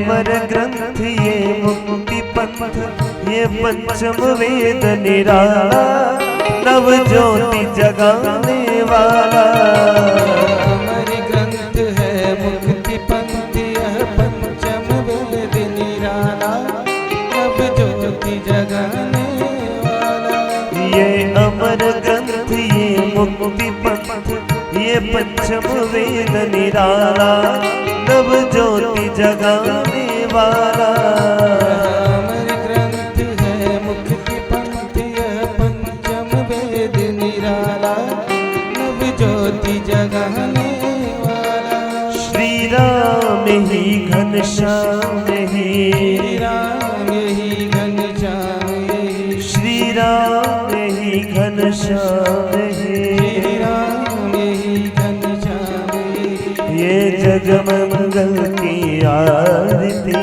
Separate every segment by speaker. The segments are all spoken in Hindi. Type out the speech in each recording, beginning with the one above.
Speaker 1: अमर ग्रंथ ये मुक्ति पंथ, ये पंचम वेद निराला, नव ज्योति जगाने वाला।
Speaker 2: अमर ग्रंथ है मुक्ति पंथ, यह पंचम वेद निराला, नव ज्योति जगाने वाला।
Speaker 1: ये अमर ग्रंथ ये मुक्ति पंथ, ये पंचम वेद निराला, नव ज्योति जगाने वाला।
Speaker 2: अमर ग्रंथ है मुक्ति पंथ, यह पंचम वेद निराला, नव ज्योति जगाने वाला।
Speaker 1: श्री राम ही घनश्याम ही,
Speaker 2: श्री राम ही घनश्याम ही,
Speaker 1: श्री राम ही घनश्याम ही,
Speaker 2: श्री राम ही घनश्याम ही।
Speaker 1: ये जगमंगल की आरती,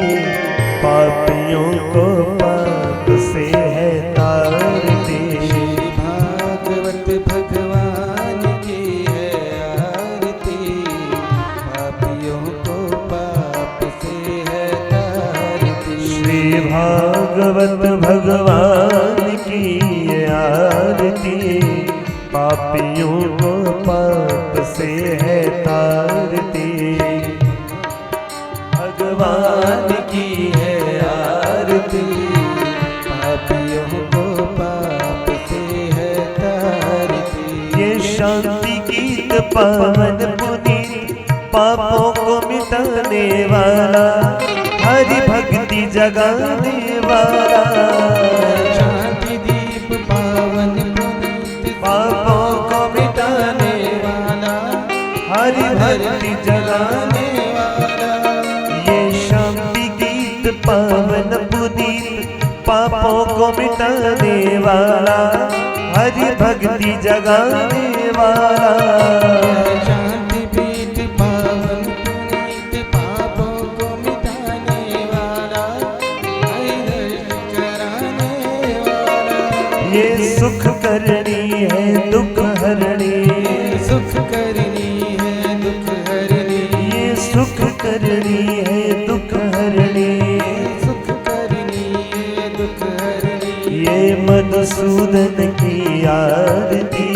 Speaker 1: पापियों को पाप से है तारती।
Speaker 2: श्री भागवत भगवान की है आरती, पापियों को पाप से है तारती।
Speaker 1: श्री भागवत भगवान की ये आरती, पापियों को पाप से है तारती।
Speaker 2: भगवान की है आरती, पापियों को पाप से है तारती।
Speaker 1: ये शांति गीत पावन पुनीत, पापों को मिटाने वाला, हरि भक्ति जगाने वाला।
Speaker 2: शांति दीप पावन पुनीत,
Speaker 1: पापों को मिटाने
Speaker 2: वाला,
Speaker 1: हरि भक्ति जगाने। ये शांति गीत पावन पुनीत, पापों को मिटाने वाला, हरि भक्ति जगाने वाला।
Speaker 2: शांति गीत पावन पुनीत, पापों को मिटाने वाला, हरि दर्शन कराने वाला।
Speaker 1: ये सुख करनी है दुख हरणी,
Speaker 2: सुख करनी है दुख हरणी,
Speaker 1: ये सुख करनी है दुख हरणी।
Speaker 2: सुख करनी है दुख हरणी।
Speaker 1: ये मधुसूदन की आरती,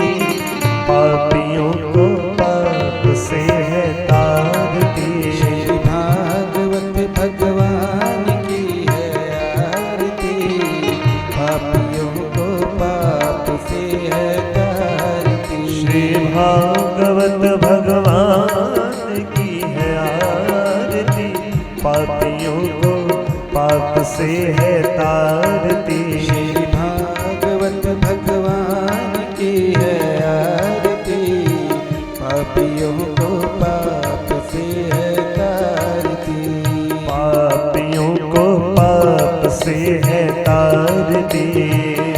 Speaker 1: पापियों को पाप से है तारती।
Speaker 2: श्री भागवत भगवान की है आरती, पापियों को पाप से है तारती।
Speaker 1: श्री भागवत भगवान की है आरती, पापियों को पाप से है तारती।
Speaker 2: श्री भागवत भगवान की है आरती, पापियों को पाप से है तारती।
Speaker 1: पापियों को पाप से है तारती।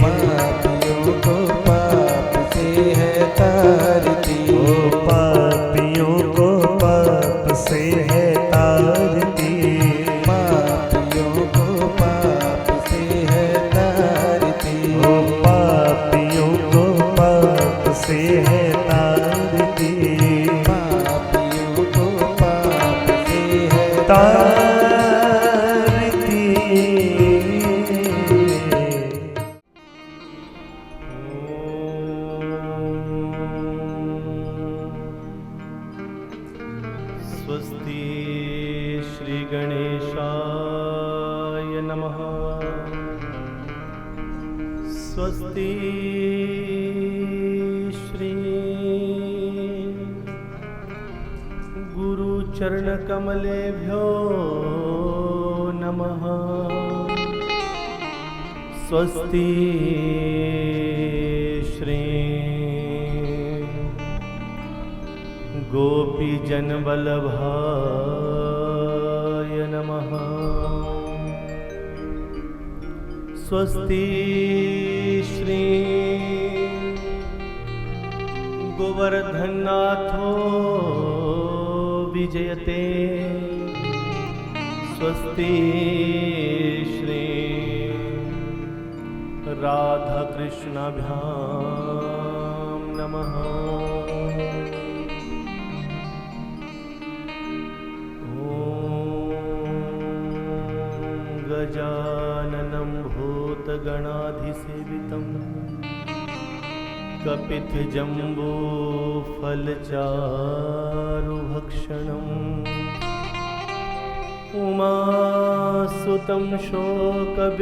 Speaker 2: पापियों को पाप से है तारती।
Speaker 1: ओ पापियों को पाप से है तारती।
Speaker 2: पापियों को पाप से है तारती।
Speaker 1: ओ पापियों को पाप से है तारती।
Speaker 2: पापियों को पाप से है
Speaker 1: तारती।
Speaker 3: स्वस्ति श्री गणेशाय नमः। स्वस्ति श्री गुरुचरण कमलेभ्यो नमः। स्वस्ति श्री गोपीजन वल्लभाय नमः। स्वस्ति श्री गोवर्धननाथो विजयते। स्वस्ति श्री राधाकृष्णाभ्यां नमः। ॐ गजाननं भूतगणाधिसेवितं कपितजम्बूफलचारुभक्षणम् उमासुतं शोकविनाशकारकम्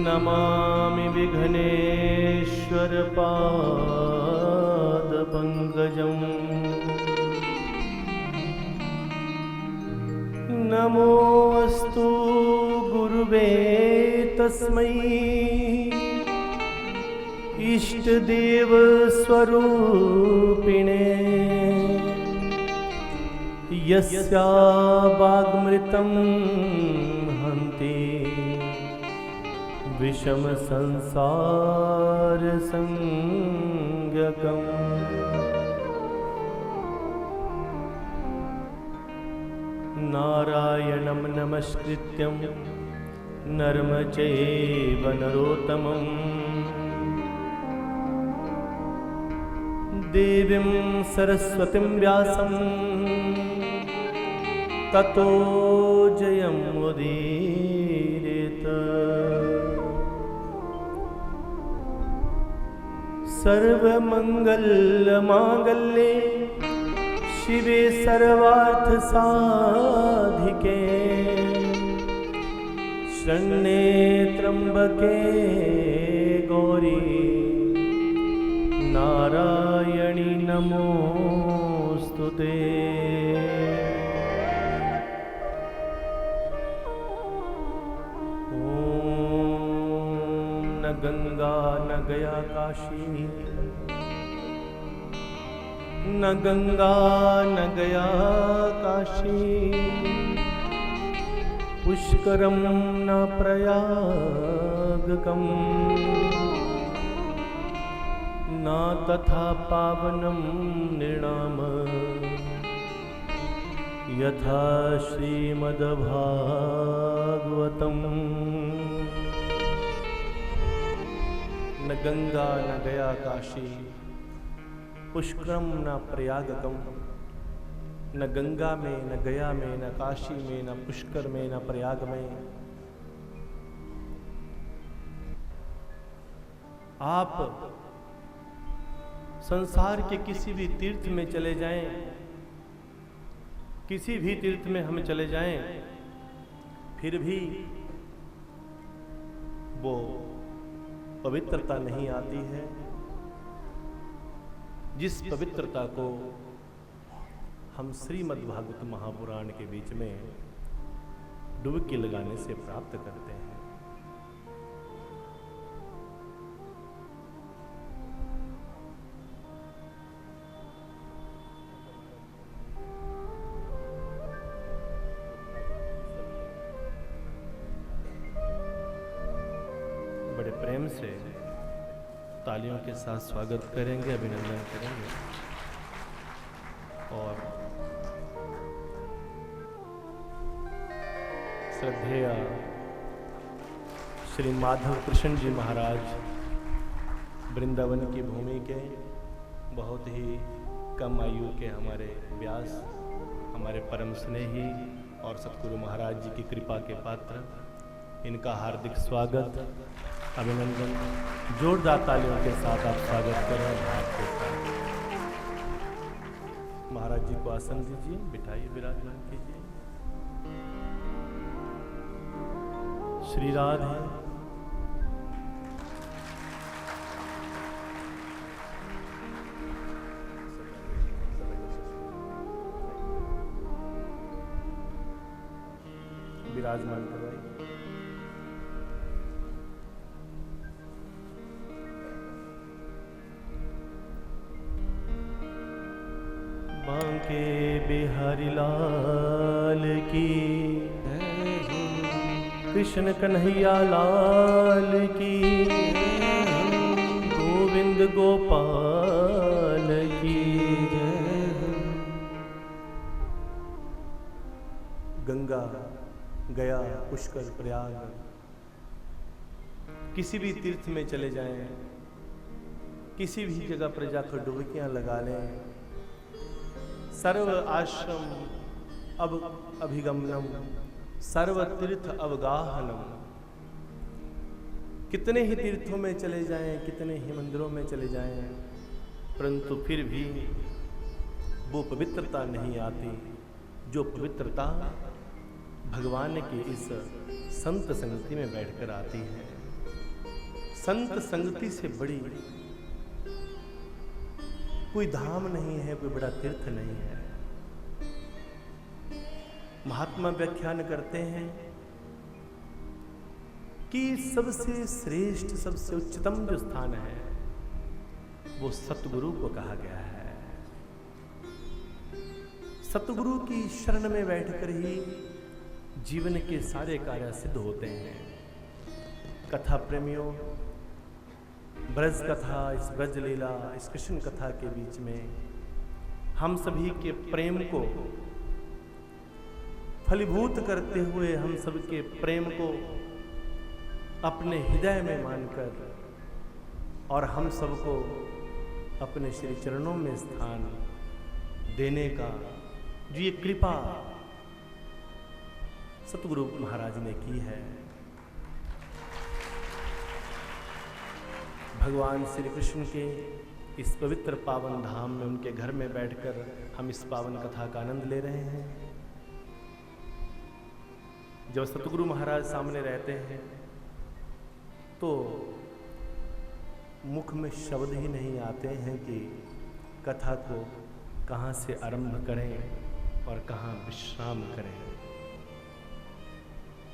Speaker 3: नमामि विघ्नेश्वरपादपङ्कजम् नमोऽस्तु गुरुवे तस्मै इष्टदेवस्वरूपिणे यस्या वाग्मृतं हन्ति विषमसंसारसंज्ञकम् नारायणं नमस्कृत्यं नरं चैव नरोत्तमम् देवीं सरस्वतीं व्यासं ततो जयमुदीरयेत्। सर्वमङ्गलमाङ्गल्ये शिवे सर्वार्थसाधिके शरण्ये त्र्यम्बके गौरी नारायणी नमोस्तुते। ओम न गंगा न गया काशी, न गंगा न गया काशी, पुष्करम न प्रयागकम् न तथा पावनं नृणाम यथा श्रीमद्भागवतम्। न गंगा न गया काशी, पुष्करम न प्रयागकम। न गंगा में, न गया में, न काशी में, न पुष्कर में, न प्रयाग में। आप संसार के किसी भी तीर्थ में चले जाएं, किसी भी तीर्थ में हम चले जाएं, फिर भी वो पवित्रता नहीं आती है जिस पवित्रता को हम श्रीमद्भागवत महापुराण के बीच में डुबकी लगाने से प्राप्त करते हैं। बड़े प्रेम से तालियों के साथ स्वागत करेंगे, अभिनंदन करेंगे और श्रद्धेय श्री माधव कृष्ण जी महाराज वृंदावन की भूमि के बहुत ही कम आयु के हमारे व्यास, हमारे परम स्नेही और सतगुरु महाराज जी की कृपा के पात्र, इनका हार्दिक स्वागत, अभिनंदन, जोरदार तालियों के साथ आप स्वागत करें। महाराज जी को आसन दीजिए, बिठाइए, विराजमान कीजिए। श्री राधे। विराजमान करवाइए। बांके बिहारी लाल की, कृष्ण कन्हैया लाल की, गोविंद गोपाल की। गंगा, गया, पुष्कर, प्रयाग, किसी भी तीर्थ में चले जाएं, किसी भी जगह पर जाकर डुबकियां लगा लें, सर्व आश्रम अब अभिगमनम सर्व तीर्थ अवगाहनम। कितने ही तीर्थों में चले जाएं, कितने ही मंदिरों में चले जाएं, परंतु फिर भी वो पवित्रता नहीं आती जो पवित्रता भगवान के इस संत संगति में बैठकर आती है। संत संगति से बड़ी कोई धाम नहीं है, कोई बड़ा तीर्थ नहीं है। महात्मा व्याख्यान करते हैं कि सबसे श्रेष्ठ, सबसे उच्चतम जो स्थान है वो सतगुरु को कहा गया है। सतगुरु की शरण में बैठकर ही जीवन के सारे कार्य सिद्ध होते हैं। कथा प्रेमियों, ब्रज कथा, इस ब्रज लीला, इस कृष्ण कथा के बीच में हम सभी के प्रेम को फलीभूत करते हुए, हम सबके प्रेम को अपने हृदय में मानकर और हम सबको अपने श्री चरणों में स्थान देने का जो ये कृपा सतगुरु महाराज ने की है। भगवान श्री कृष्ण के इस पवित्र पावन धाम में, उनके घर में बैठकर हम इस पावन कथा का आनंद ले रहे हैं। जब सतगुरु महाराज सामने रहते हैं तो मुख में शब्द ही नहीं आते हैं कि कथा को कहाँ से आरंभ करें और कहाँ विश्राम करें।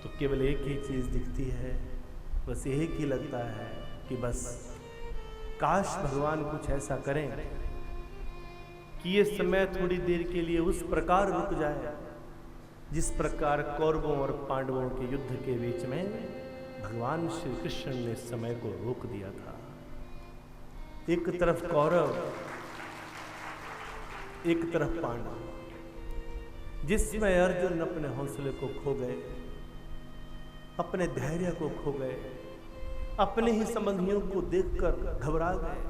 Speaker 3: तो केवल एक ही चीज़ दिखती है, बस एक ही लगता है कि बस काश भगवान कुछ ऐसा करें कि ये समय थोड़ी देर के लिए उस प्रकार रुक जाए जिस प्रकार कौरवों और पांडवों के युद्ध के बीच में भगवान श्री कृष्ण ने समय को रोक दिया था। एक तरफ कौरव, एक तरफ पांडव। जिसमें अर्जुन अपने हौसले को खो गए, अपने धैर्य को खो गए, अपने ही संबंधियों को देखकर घबरा गए,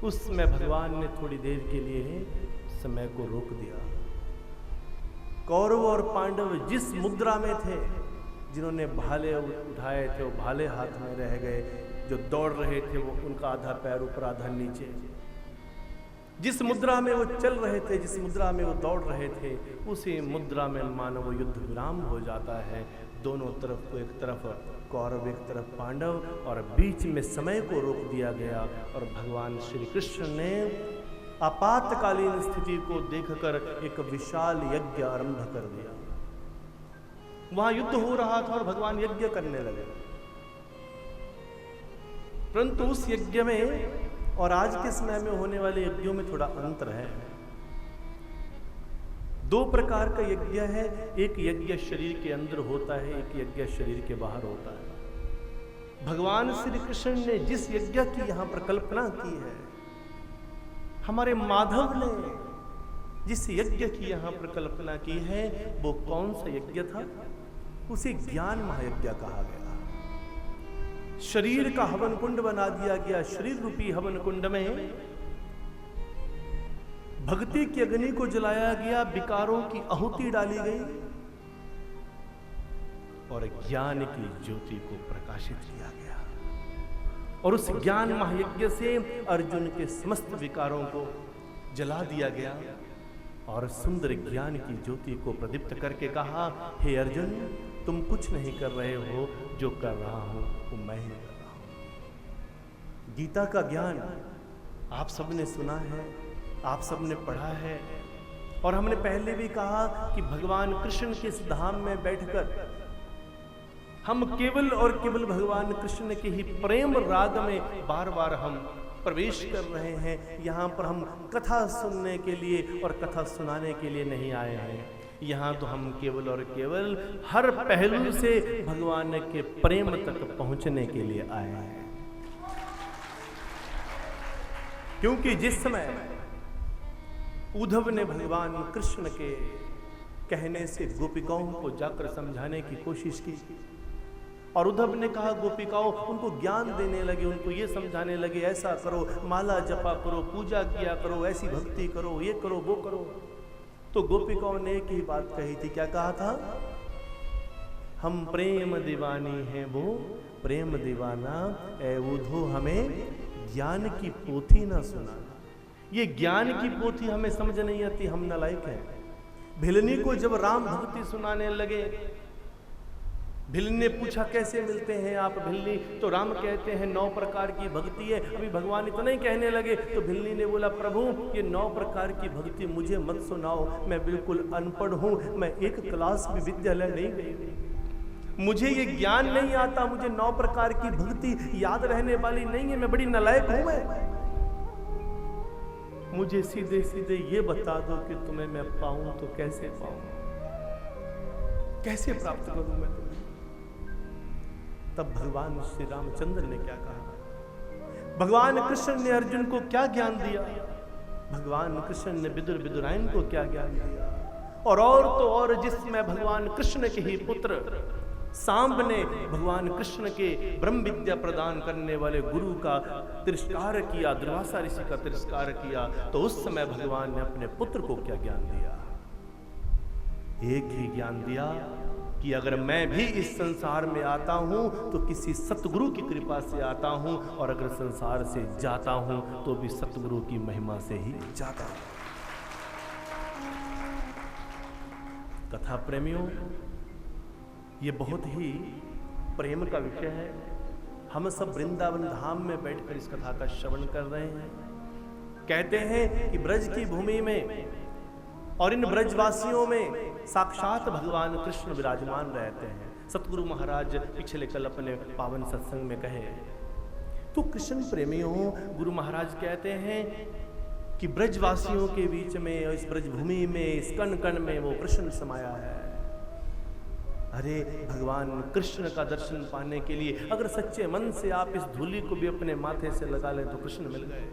Speaker 3: उसमें भगवान ने थोड़ी देर के लिए समय को रोक दिया। कौरव और पांडव जिस मुद्रा में थे, जिन्होंने भाले उठाए थे वो भाले हाथ में रह गए, जो दौड़ रहे थे वो उनका आधा पैर ऊपर आधा नीचे, जिस मुद्रा में वो चल रहे थे, जिस मुद्रा में वो दौड़ रहे थे, उसी मुद्रा में मानव युद्ध विराम हो जाता है। दोनों तरफ को, एक तरफ कौरव, एक तरफ पांडव, और बीच में समय को रोक दिया गया और भगवान श्री कृष्ण ने आपातकालीन स्थिति को देखकर एक विशाल यज्ञ आरंभ कर दिया। वहां युद्ध हो रहा था और भगवान यज्ञ करने लगे, परंतु उस यज्ञ में और आज के समय में होने वाले यज्ञों में थोड़ा अंतर है। दो प्रकार का यज्ञ है, एक यज्ञ शरीर के अंदर होता है, एक यज्ञ शरीर के बाहर होता है। भगवान श्री कृष्ण ने जिस यज्ञ की यहां पर कल्पना की है, हमारे माधव ने जिस यज्ञ की यहां पर कल्पना की है, वो कौन सा यज्ञ था? उसे ज्ञान महायज्ञ कहा गया। शरीर का हवन कुंड बना दिया गया। शरीर रूपी हवन कुंड में भक्ति की अग्नि को जलाया गया, विकारों की आहुति डाली गई और ज्ञान की ज्योति को प्रकाशित किया गया। और उस ज्ञान महायज्ञ से अर्जुन के समस्त विकारों को जला दिया गया और सुंदर ज्ञान की ज्योति को प्रदीप्त करके कहा, हे अर्जुन, तुम कुछ नहीं कर रहे हो, जो कर रहा हूं वो मैं ही कर रहा हूं। गीता का ज्ञान आप सबने सुना है, आप सबने पढ़ा है, और हमने पहले भी कहा कि भगवान कृष्ण के इस धाम में बैठकर हम केवल और केवल भगवान कृष्ण के ही प्रेम राग में बार बार हम प्रवेश कर रहे हैं। यहाँ पर हम कथा सुनने के लिए और कथा सुनाने के लिए नहीं आए हैं। यहाँ तो हम केवल और केवल हर पहलू से भगवान के प्रेम तक पहुँचने के लिए आए हैं। क्योंकि जिस समय उद्धव ने भगवान कृष्ण के कहने से गोपिकाओं को जाकर समझाने की कोशिश की और उद्धव ने कहा गोपिकाओं, उनको ज्ञान देने लगे, उनको ये समझाने लगे, ऐसा करो, माला जपा करो, पूजा किया करो, ऐसी भक्ति करो, ये करो, वो करो। तो गोपिकाओं ने एक ही बात कही थी, क्या कहा था? हम प्रेम दीवानी हैं वो प्रेम दीवाना, ए उधो हमें ज्ञान की पोथी ना सुना। ये ज्ञान की पोथी हमें समझ नहीं आती, हम नालायक हैं। भिलनी को जब राम भक्ति सुनाने लगे, भिलनी ने पूछा कैसे मिलते हैं आप भिलनी? तो राम कहते हैं 9 प्रकार की भक्ति है। अभी भगवान इतना ही कहने लगे तो भिलनी ने बोला, प्रभु ये 9 प्रकार की भक्ति मुझे मत सुनाओ, मैं बिल्कुल अनपढ़ हूं, मैं एक क्लास भी विद्यालय नहीं गई, मुझे ये ज्ञान नहीं आता, मुझे 9 प्रकार की भक्ति याद रहने वाली नहीं है, मैं बड़ी नालायक हूं। मुझे सीधे सीधे ये बता दो कि तुम्हें मैं पाऊं तो कैसे पाऊं, कैसे प्राप्त करूं मैं तुम्हें? तब भगवान श्री रामचंद्र ने क्या कहा? भगवान कृष्ण ने अर्जुन को क्या ज्ञान दिया? भगवान कृष्ण ने विदुरायन को क्या ज्ञान दिया? और तो और जिसमें भगवान कृष्ण के ही पुत्र सांब ने भगवान कृष्ण के ब्रह्म विद्या प्रदान करने वाले गुरु का तिरस्कार किया, दुर्वासा ऋषि का तिरस्कार किया, तो उस समय भगवान ने अपने पुत्र को क्या ज्ञान दिया? एक ही ज्ञान दिया कि अगर मैं भी इस संसार में आता हूं तो किसी सतगुरु की कृपा से आता हूं, और अगर संसार से जाता हूं तो भी सतगुरु की महिमा से ही जाता हूं। कथा प्रेमियों, ये बहुत ही प्रेम का विषय है। हम सब वृंदावन धाम में बैठकर इस कथा का श्रवण कर रहे हैं। कहते हैं कि ब्रज की भूमि में और इन ब्रजवासियों में साक्षात भगवान कृष्ण विराजमान रहते हैं। सतगुरु महाराज पिछले कल अपने पावन सत्संग में कहे तो कृष्ण प्रेमियों, गुरु महाराज कहते हैं कि ब्रजवासियों के बीच में, इस ब्रजभूमि में, इस कण कण में वो कृष्ण समाया है। अरे भगवान कृष्ण का दर्शन पाने के लिए अगर सच्चे मन से आप इस धूलि को भी अपने माथे से लगा लें तो कृष्ण मिल गए।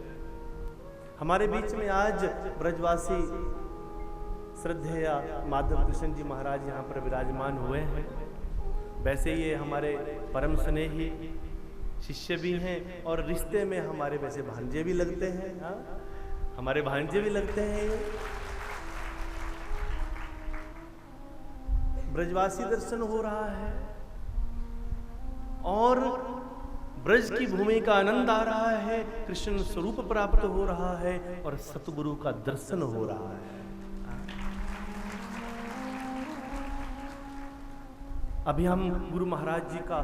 Speaker 3: हमारे बीच में आज ब्रजवासी श्रद्धेय माधव कृष्ण जी महाराज यहाँ पर विराजमान हुए हैं। वैसे ये हमारे परम स्नेही शिष्य भी हैं और रिश्ते में हमारे वैसे भांजे भी लगते हैं। हाँ, हमारे भांजे भी लगते हैं। ब्रजवासी दर्शन हो रहा है और ब्रज की भूमि का आनंद आ रहा है, कृष्ण स्वरूप प्राप्त हो रहा है और सतगुरु का दर्शन हो रहा है। अभी हम गुरु महाराज जी का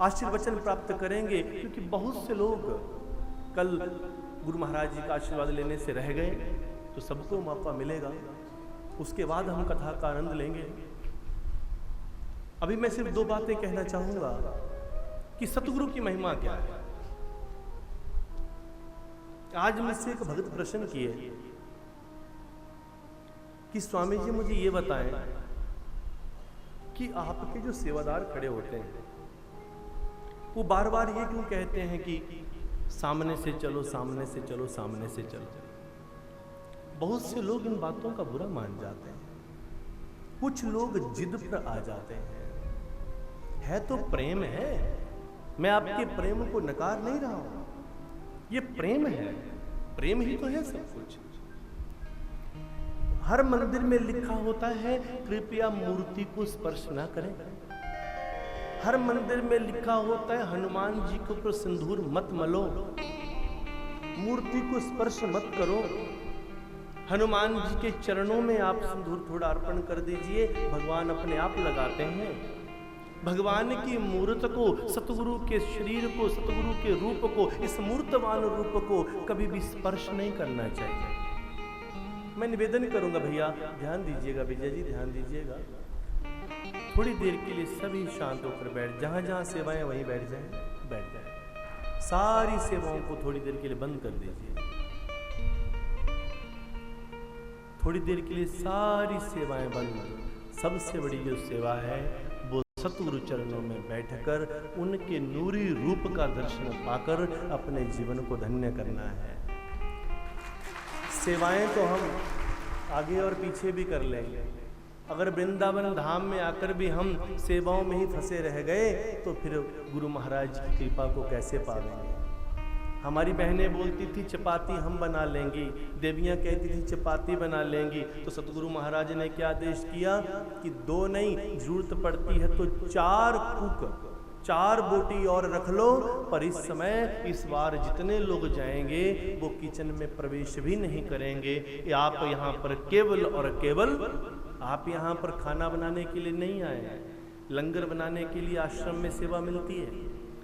Speaker 3: आशीर्वचन प्राप्त करेंगे, क्योंकि बहुत से लोग कल गुरु महाराज जी का आशीर्वाद लेने से रह गए, तो सबको मौका मिलेगा, उसके बाद हम कथा का आनंद लेंगे। अभी मैं सिर्फ 2 बातें कहना चाहूंगा कि सतगुरु की महिमा क्या है। आज मुझसे एक भक्त प्रश्न किए कि स्वामी जी मुझे ये बताएं कि आपके जो सेवादार खड़े होते हैं वो बार बार ये क्यों कहते हैं कि सामने से चलो, सामने से चलो, सामने से चलो। बहुत से लोग इन बातों का बुरा मान जाते हैं, कुछ लोग जिद पर आ जाते हैं। है तो प्रेम है, मैं आपके प्रेम को नकार नहीं रहा हूं, ये प्रेम है, प्रेम ही तो है सब कुछ। हर मंदिर में लिखा होता है कृपया मूर्ति को स्पर्श ना करें। हर मंदिर में लिखा होता है हनुमान जी के ऊपर सिंदूर मत मलो, मूर्ति को स्पर्श मत करो। हनुमान जी के चरणों में आप सिंदूर थोड़ा अर्पण कर दीजिए, भगवान अपने आप लगाते हैं। भगवान की मूर्त को, सतगुरु के शरीर को, सतगुरु के रूप को, इस मूर्तवान रूप को कभी भी स्पर्श नहीं करना चाहिए। मैं निवेदन करूंगा, भैया ध्यान दीजिएगा, विजय जी ध्यान दीजिएगा, थोड़ी देर के लिए सभी शांत होकर बैठ, जहां जहां सेवाएं वहीं बैठ जाए। सारी सेवाओं को थोड़ी देर के लिए बंद कर दीजिए। थोड़ी देर के लिए सारी सेवाएं बंद। सबसे बड़ी जो सेवा है वो सतगुरु चरणों में बैठकर उनके नूरी रूप का दर्शन पाकर अपने जीवन को धन्य करना है। सेवाएं तो हम आगे और पीछे भी कर लेंगे, अगर वृंदावन धाम में आकर भी हम सेवाओं में ही फंसे रह गए तो फिर गुरु महाराज की कृपा को कैसे पावेंगे। हमारी बहनें बोलती थी चपाती हम बना लेंगी, देवियाँ कहती थी चपाती बना लेंगी। तो सतगुरु महाराज ने क्या आदेश किया कि 2 नहीं, जरूरत पड़ती है तो 4 कुक, 4 बोटी और रख लो। पर इस समय इस बार जितने लोग जाएंगे वो किचन में प्रवेश भी नहीं करेंगे। आप यहाँ पर केवल और केवल, आप यहाँ पर खाना बनाने के लिए नहीं आए, लंगर बनाने के लिए आश्रम में सेवा मिलती है।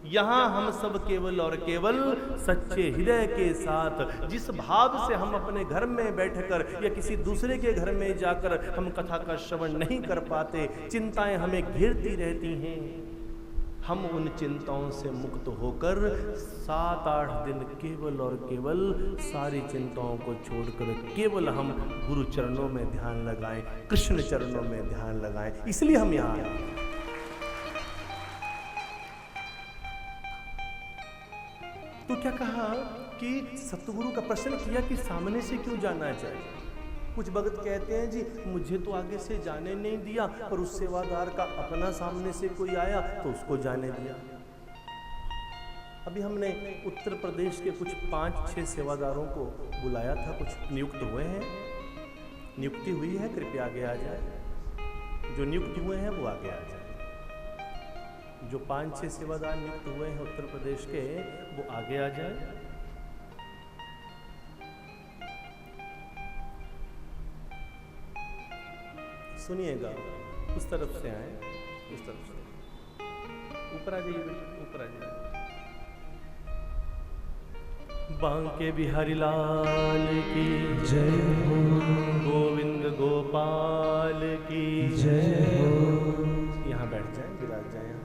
Speaker 3: यहाँ हम सब केवल और केवल सच्चे हृदय के साथ, जिस भाव से हम अपने घर में बैठकर या किसी दूसरे के घर में जाकर हम कथा का श्रवण नहीं कर पाते, चिंताएं हमें घेरती रहती हैं, हम उन चिंताओं से मुक्त होकर 7-8 दिन केवल और केवल सारी चिंताओं को छोड़कर केवल हम गुरु चरणों में ध्यान लगाएं, कृष्ण चरणों में ध्यान लगाएं। इसलिए हम यहाँ आए। तो क्या कहा कि सतगुरु का प्रश्न किया कि सामने से क्यों जाना चाहिए। कुछ भगत कहते हैं जी मुझे तो आगे से जाने नहीं दिया, पर उस सेवादार का अपना सामने से कोई आया तो उसको जाने दिया। अभी हमने उत्तर प्रदेश के कुछ 5-6 सेवादारों को बुलाया था, कुछ नियुक्त हुए हैं, नियुक्ति हुई है, कृपया आगे आ जाए। जो नियुक्त हुए हैं वो आगे आ जाए। जो 5-6 सेवादार नियुक्त हुए हैं उत्तर प्रदेश के, वो आगे आ जाए। सुनिएगा, उस तरफ से आए, उस तरफ से ऊपर आ जाइए बेटा, ऊपर आ जाइए। बांके बिहारी लाल की
Speaker 1: जय हो,
Speaker 3: गोविंद गोपाल की
Speaker 1: जय हो।
Speaker 3: यहाँ बैठ जाए, विराज जाए। यहाँ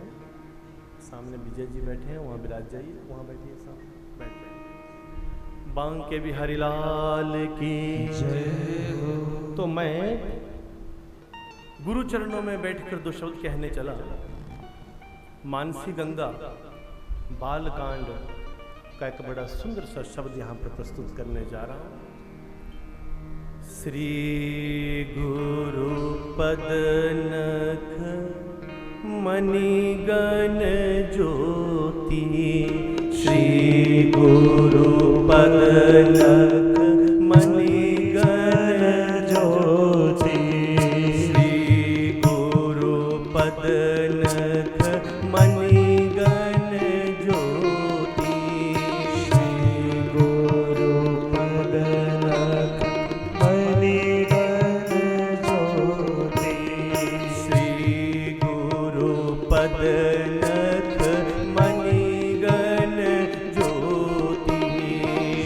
Speaker 3: सामने विजय जी बैठे हैं, वहाँ विराज जाइए, वहाँ बैठिए, सामने बैठ जाइए। बांके बिहारी लाल की
Speaker 1: जय हो।
Speaker 3: तो मैं गुरु चरणों में बैठकर 2 शब्द कहने चला। मानसी गंगा बालकांड का एक बड़ा सुंदर सा शब्द यहाँ पर प्रस्तुत करने जा रहा हूँ। श्री गुरु पद नख मणिगण ज्योति, श्री गुरु पद नख मणिगण ज्योति, श्री गुरु पद नख मणिगण ज्योति,
Speaker 1: श्री गुरु पद नख मणिगण ज्योति,
Speaker 3: श्री गुरु पद नख मणिगण ज्योति,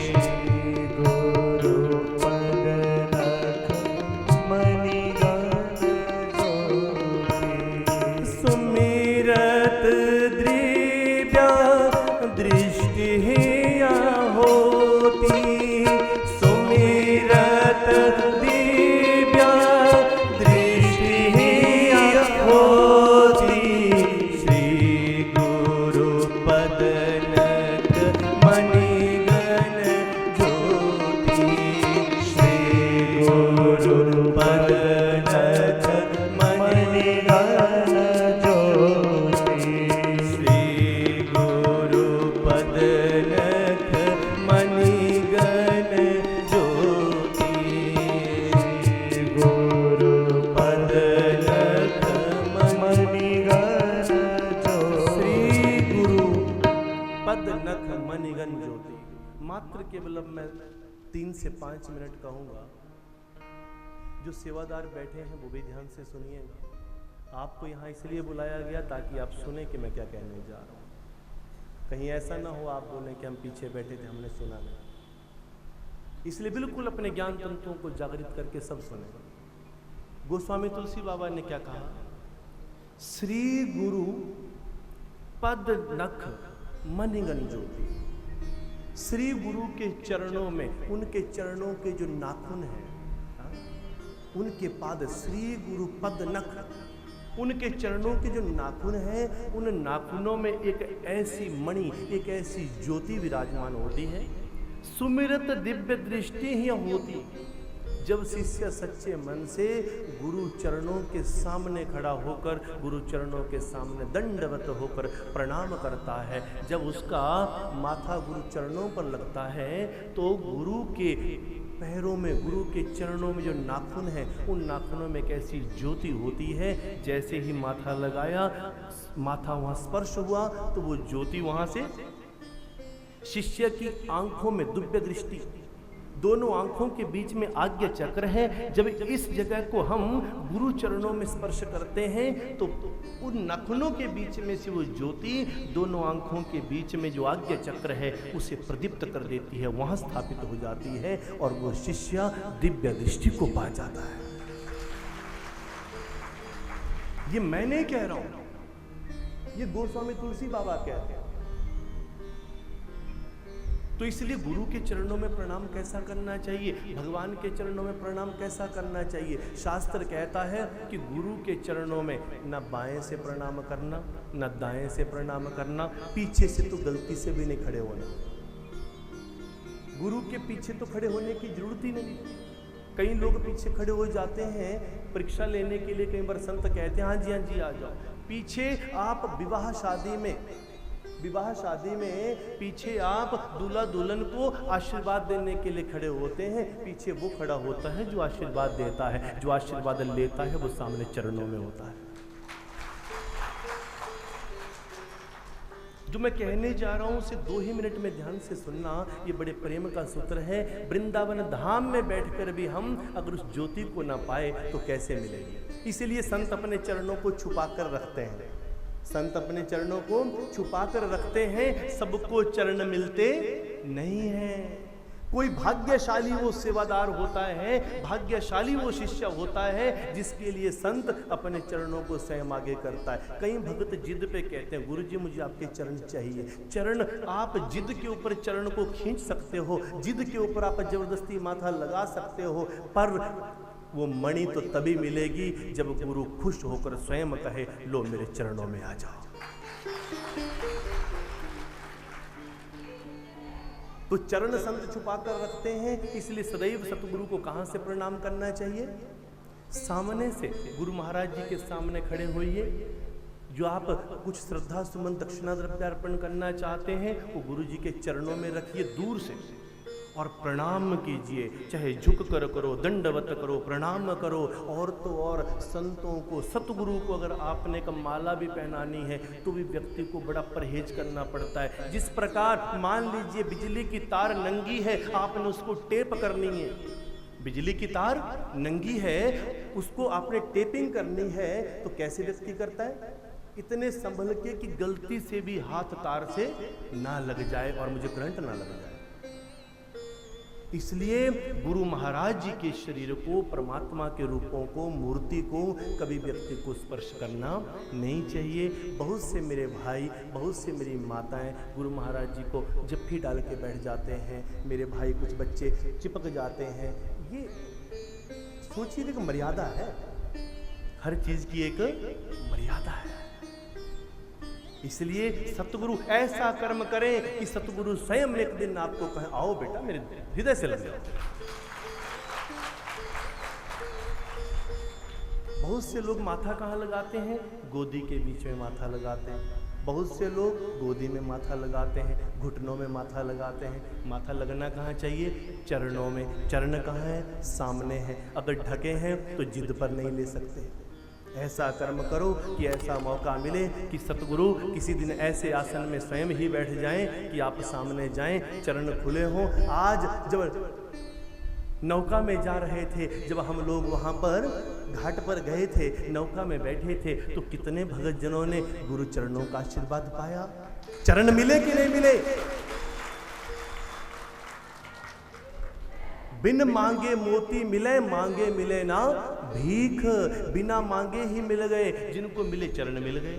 Speaker 1: श्री गुरु पद नख मणिगण ज्योति।
Speaker 3: सुमिरत द्रव्या दृष्टिया होती, सुमिरत दिव्या दृष्टिया होती, श्री गुरु पद नख मणिगण ज्योति, श्री गुरु पद नख मणिगण
Speaker 1: ज्योति,
Speaker 3: श्री गुरु पद नख मणिगण ज्योति,
Speaker 1: श्री गुरु पद नख मणिगण ज्योति।
Speaker 3: श्री गुरु पद नख मणिगण ज्योति। मात्र केवल अब मैं 3 से 5 मिनट कहूंगा। जो सेवादार बैठे हैं वो भी ध्यान से सुनिएगा। आपको यहाँ इसलिए बुलाया गया ताकि आप सुने कि मैं क्या कहने जा रहा हूँ। कहीं ऐसा ना हो आप बोले कि हम पीछे बैठे थे, हमने सुना नहीं। इसलिए बिल्कुल अपने ज्ञान तंत्रों को जागृत करके सब सुने। गोस्वामी तुलसी बाबा ने क्या कहा? श्री गुरु पद नख मणिगण ज्योति। श्री गुरु के चरणों में, उनके चरणों के जो नाखून हैं, उनके पाद, श्री गुरु पद नख, उनके चरणों के जो नाखून हैं, उन नाखूनों में एक ऐसी मणि, एक ऐसी ज्योति विराजमान होती है। सुमिरत दिव्य दृष्टि ही होती, जब शिष्य सच्चे मन से गुरु चरणों के सामने खड़ा होकर, गुरु चरणों के सामने दंडवत होकर प्रणाम करता है, जब उसका माथा गुरु चरणों पर लगता है, तो गुरु के पैरों में, गुरु के चरणों में जो नाखून है, उन नाखूनों में एक ऐसी ज्योति होती है, जैसे ही माथा लगाया, माथा वहां स्पर्श हुआ तो वो ज्योति वहां से शिष्य की आंखों में दिव्य दृष्टि, दोनों आंखों के बीच में आज्ञा चक्र है। जब इस जगह को हम गुरु चरणों में स्पर्श करते हैं तो उन नाखूनों के बीच में से वो ज्योति दोनों आंखों के बीच में जो आज्ञा चक्र है उसे प्रदीप्त कर देती है, वहां स्थापित हो जाती है और वो शिष्य दिव्य दृष्टि को पा जाता है। ये मैं नहीं कह रहा हूं, ये गोस्वामी तुलसी बाबा कहते हैं। तो इसलिए गुरु के चरणों में प्रणाम कैसा करना चाहिए, भगवान के चरणों में प्रणाम कैसा करना चाहिए। शास्त्र कहता है कि गुरु के चरणों में न बाएं से प्रणाम करना, न दाएं से प्रणाम करना, पीछे से तो गलती से भी नहीं खड़े होना। गुरु के पीछे तो खड़े होने की जरूरत ही नहीं। कई लोग पीछे खड़े हो जाते हैं परीक्षा लेने के लिए, कई बार संत कहते हैं हाँ जी आ जाओ। पीछे आप विवाह शादी में पीछे आप दूल्हा दुल्हन को आशीर्वाद देने के लिए खड़े होते हैं, पीछे वो खड़ा होता है जो आशीर्वाद देता है, जो आशीर्वाद लेता है वो सामने चरणों में होता है। जो मैं कहने जा रहा हूं उसे 2 ही मिनट में ध्यान से सुनना, ये बड़े प्रेम का सूत्र है। वृंदावन धाम में बैठकर भी हम अगर उस ज्योति को ना पाए तो कैसे मिलेगी। इसीलिए संत अपने चरणों को छुपा कर रखते हैं, संत अपने चरणों को छुपा कर रखते हैं। सबको चरण मिलते नहीं हैं। कोई भाग्यशाली वो सेवादार होता है, भाग्यशाली वो शिष्य होता है जिसके लिए संत अपने चरणों को स्वयं आगे करता है। कई भक्त जिद पे कहते हैं गुरुजी मुझे आपके चरण चाहिए। चरण, आप जिद के ऊपर चरण को खींच सकते हो, जिद के ऊपर आप जबरदस्ती माथा लगा सकते हो, पर वो मणि तो तभी मिलेगी जब गुरु खुश होकर स्वयं कहे लो मेरे चरणों में आ जाओ। तो चरण संत छुपा कर रखते हैं, इसलिए सदैव सतगुरु को कहां से प्रणाम करना चाहिए? सामने से। गुरु महाराज जी के सामने खड़े होइए। जो आप कुछ श्रद्धा सुमन दक्षिणा द्रव्य अर्पण करना चाहते हैं वो गुरु जी के चरणों में रखिए दूर से और प्रणाम कीजिए। चाहे झुक कर करो, दंडवत करो, प्रणाम करो। और तो और संतों को, सतगुरु को अगर आपने का माला भी पहनानी है तो भी व्यक्ति को बड़ा परहेज करना पड़ता है। जिस प्रकार मान लीजिए बिजली की तार नंगी है, आपने उसको टेप करनी है। बिजली की तार नंगी है, उसको आपने टेपिंग करनी है तो कैसे व्यक्ति करता है? इतने संभल के कि गलती से भी हाथ तार से ना लग जाए और मुझे करंट ना लग जाए। इसलिए गुरु महाराज जी के शरीर को, परमात्मा के रूपों को, मूर्ति को कभी व्यक्ति को स्पर्श करना नहीं चाहिए। बहुत से मेरे भाई, बहुत से मेरी माताएं गुरु महाराज जी को जप्फी डाल के बैठ जाते हैं। मेरे भाई कुछ बच्चे चिपक जाते हैं। ये सोचिए एक मर्यादा है, हर चीज की एक मर्यादा है। इसलिए सतगुरु ऐसा कर्म करें कि सतगुरु स्वयं एक दिन आपको कहे आओ बेटा मेरे हृदय से लग जाओ। बहुत से लोग माथा कहाँ लगाते हैं? गोदी के बीच में माथा लगाते हैं। बहुत से लोग गोदी में माथा लगाते हैं, घुटनों में माथा लगाते हैं। माथा लगना कहाँ चाहिए? चरणों में। चरण कहाँ है? सामने है। अगर ढके हैं तो जिद पर नहीं ले सकते। ऐसा कर्म करो कि ऐसा मौका मिले कि सतगुरु किसी दिन ऐसे आसन में स्वयं ही बैठ जाएं कि आप सामने जाएं, चरण खुले हों। आज जब नौका में जा रहे थे, जब हम लोग वहां पर घाट पर गए थे, नौका में बैठे थे, तो कितने भगत जनों ने गुरु चरणों का आशीर्वाद पाया। चरण मिले कि नहीं मिले? बिन मांगे मोती मिले, मांगे मिले ना भीख। बिना मांगे ही मिल गए, जिनको मिले चरण मिल गए।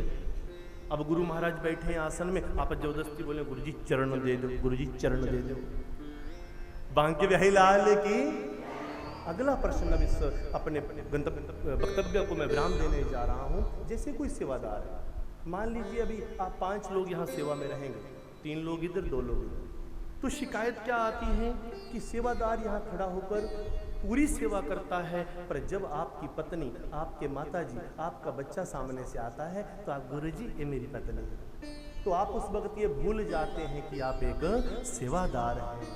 Speaker 3: अब गुरु महाराज बैठे हैं आसन में, आप जबरदस्ती बोले गुरुजी चरण दे दो, गुरुजी चरण दे दो। बांके बिहारी लाल की। अगला प्रश्न अब इस अपने वक्तव्य को मैं विराम देने जा रहा हूं। जैसे कोई सेवादार है, मान लीजिए अभी आप 5 लोग यहाँ सेवा में रहेंगे, 3 लोग इधर 2 लोग इधर। तो शिकायत क्या आती है कि सेवादार यहाँ खड़ा होकर पूरी सेवा करता है, पर जब आपकी पत्नी, आपके माताजी, आपका बच्चा सामने से आता है तो आप गुरुजी ये मेरी पत्नी है, तो आप उस वक्त ये भूल जाते हैं कि आप एक सेवादार हैं।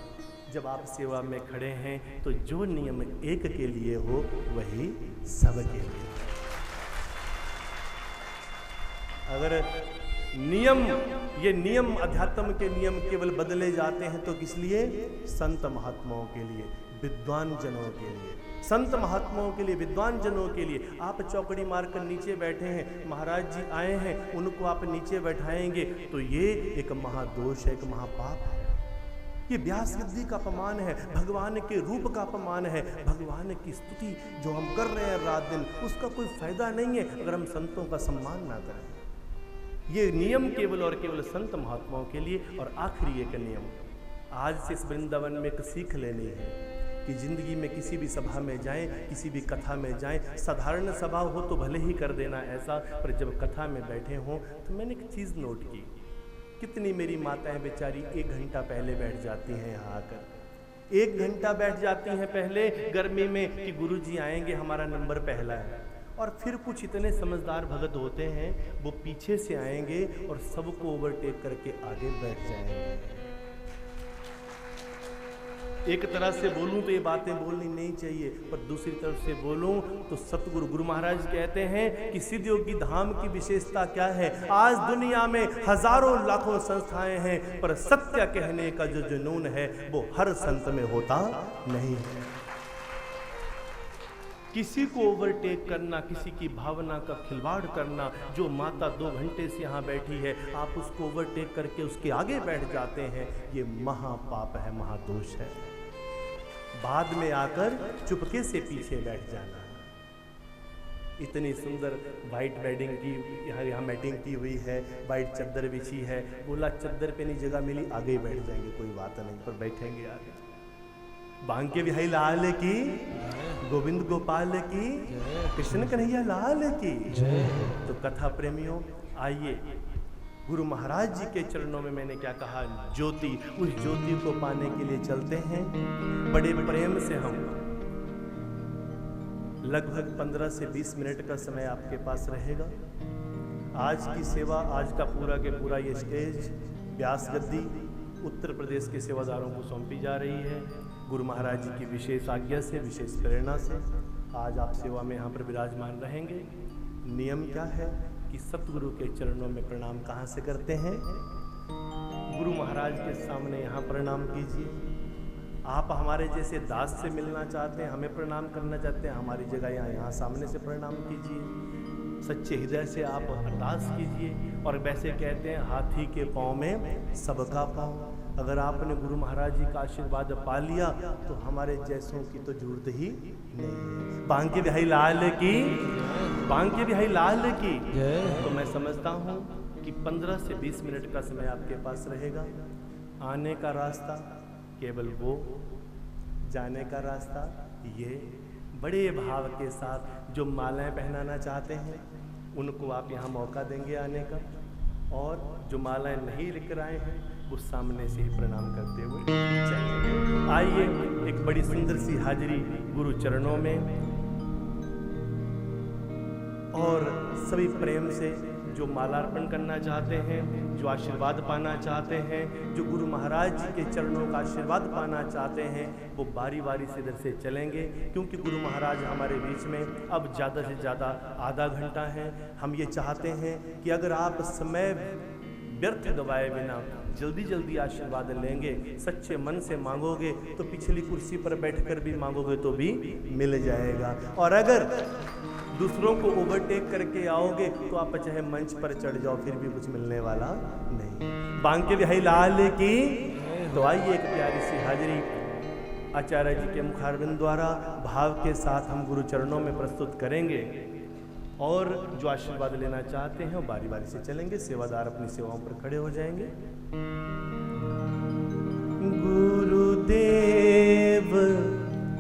Speaker 3: जब आप सेवा में खड़े हैं तो जो नियम एक के लिए हो वही सबके लिए। अगर ये नियम अध्यात्म के नियम केवल बदले जाते हैं तो किस लिए? संत महात्माओं के लिए, विद्वान जनों के लिए, संत महात्माओं के लिए, विद्वान जनों के लिए। आप चौकड़ी मारकर नीचे बैठे हैं, महाराज जी आए हैं, उनको आप नीचे बैठाएंगे तो ये एक महादोष है, एक महापाप है। ये व्यास गद्दी का अपमान है, भगवान के रूप का अपमान है। भगवान की स्तुति जो हम कर रहे हैं रात दिन, उसका कोई फायदा नहीं है अगर हम संतों का सम्मान ना करें। ये नियम केवल और केवल संत महात्माओं के लिए। और आखिरी एक नियम आज से इस वृंदावन में एक सीख लेनी है कि जिंदगी में किसी भी सभा में जाएं, किसी भी कथा में जाएं, साधारण सभा हो तो भले ही कर देना ऐसा, पर जब कथा में बैठे हों तो मैंने एक चीज़ नोट की, कितनी मेरी माताएं बेचारी 1 घंटा पहले बैठ जाती हैं यहाँ आकर, 1 घंटा बैठ जाती हैं पहले गर्मी में कि गुरुजी आएंगे, हमारा नंबर पहला है। और फिर कुछ इतने समझदार भगत होते हैं वो पीछे से आएंगे और सबको ओवरटेक करके आगे बैठ जाएंगे। एक तरह से बोलूं तो ये बातें बोलनी नहीं चाहिए, पर दूसरी तरफ से बोलूं तो सतगुरु गुरु महाराज कहते हैं कि सिद्ध योगी धाम की विशेषता क्या है। आज दुनिया में हजारों लाखों संस्थाएं हैं, पर सत्य कहने का जो जुनून है वो हर संत में होता नहीं है। किसी को ओवरटेक करना, किसी की भावना का खिलवाड़ करना, जो माता 2 घंटे से यहाँ बैठी है आप उसको ओवरटेक करके उसके आगे बैठ जाते हैं, ये महापाप है, महादोष है। बाद में आकर चुपके से पीछे बैठ जाना। इतनी सुंदर वाइट बेडिंग की यहाँ मैटिंग की हुई है, वाइट चादर बिछी है, बोला चादर पे नहीं जगह मिली आगे ही बैठ जाएंगे, कोई बात नहीं, पर बैठेंगे आगे। बांके बिहारी लाल की, गोविंद गोपाल की, कृष्ण कन्हैया लाल की। तो कथा प्रेमियों आइए, गुरु महाराज जी के चरणों में मैंने क्या कहा, ज्योति, उस ज्योति को पाने के लिए चलते हैं। बड़े प्रेम से हम लगभग 15 से 20 मिनट का समय आपके पास रहेगा। आज की सेवा, आज का पूरा के पूरा ये स्टेज व्यास गद्दी उत्तर प्रदेश के सेवादारों को सौंपी जा रही है। गुरु महाराज जी की विशेष आज्ञा से, विशेष प्रेरणा से आज आप सेवा में यहाँ पर विराजमान रहेंगे। नियम क्या है कि सतगुरु के चरणों में प्रणाम कहाँ से करते हैं? गुरु महाराज के सामने यहाँ प्रणाम कीजिए। आप हमारे जैसे दास से मिलना चाहते हैं, हमें प्रणाम करना चाहते हैं, हमारी जगह यहाँ सामने से प्रणाम कीजिए। सच्चे हृदय से आप अरदास कीजिए। और वैसे कहते हैं हाथी के पाँव में सबका पाँव। अगर आपने गुरु महाराज जी का आशीर्वाद पा लिया तो हमारे जैसों की तो जरूरत ही नहीं है। बांके बिहारी लाल की, बांके बिहारी लाल की। तो मैं समझता हूँ कि 15 से 20 मिनट का समय आपके पास रहेगा। आने का रास्ता केवल वो, जाने का रास्ता ये। बड़े भाव के साथ जो मालाएं पहनाना चाहते हैं उनको आप यहाँ मौका देंगे आने का, और जो मालाएं नहीं लेकर आए हैं वो सामने से ही प्रणाम करते हुए चलेंगे। आइए, एक बड़ी सुंदर सी हाजिरी गुरु चरणों में, और सभी प्रेम से जो मालार्पण करना चाहते हैं, जो आशीर्वाद पाना चाहते हैं, जो गुरु महाराज जी के चरणों का आशीर्वाद पाना चाहते हैं, वो बारी बारी से इधर से चलेंगे। क्योंकि गुरु महाराज हमारे बीच में अब ज़्यादा से ज़्यादा आधा घंटा है। हम ये चाहते हैं कि अगर आप समय व्यर्थ गवाए बिना जल्दी जल्दी आशीर्वाद लेंगे, सच्चे मन से मांगोगे तो पिछली कुर्सी पर बैठकर भी मांगोगे तो भी मिल जाएगा। और अगर दूसरों को ओवरटेक करके आओगे तो आप चाहे मंच पर चढ़ जाओ फिर भी कुछ मिलने वाला नहीं। बांके बिहारी लाल की। तो आइए, एक प्यारी सी हाजिरी आचार्य जी के मुखारविंद द्वारा भाव के साथ हम गुरु चरणों में प्रस्तुत करेंगे, और जो आशीर्वाद लेना चाहते हैं वो बारी बारी से चलेंगे। सेवादार अपनी सेवाओं पर खड़े हो जाएंगे। गुरुदेव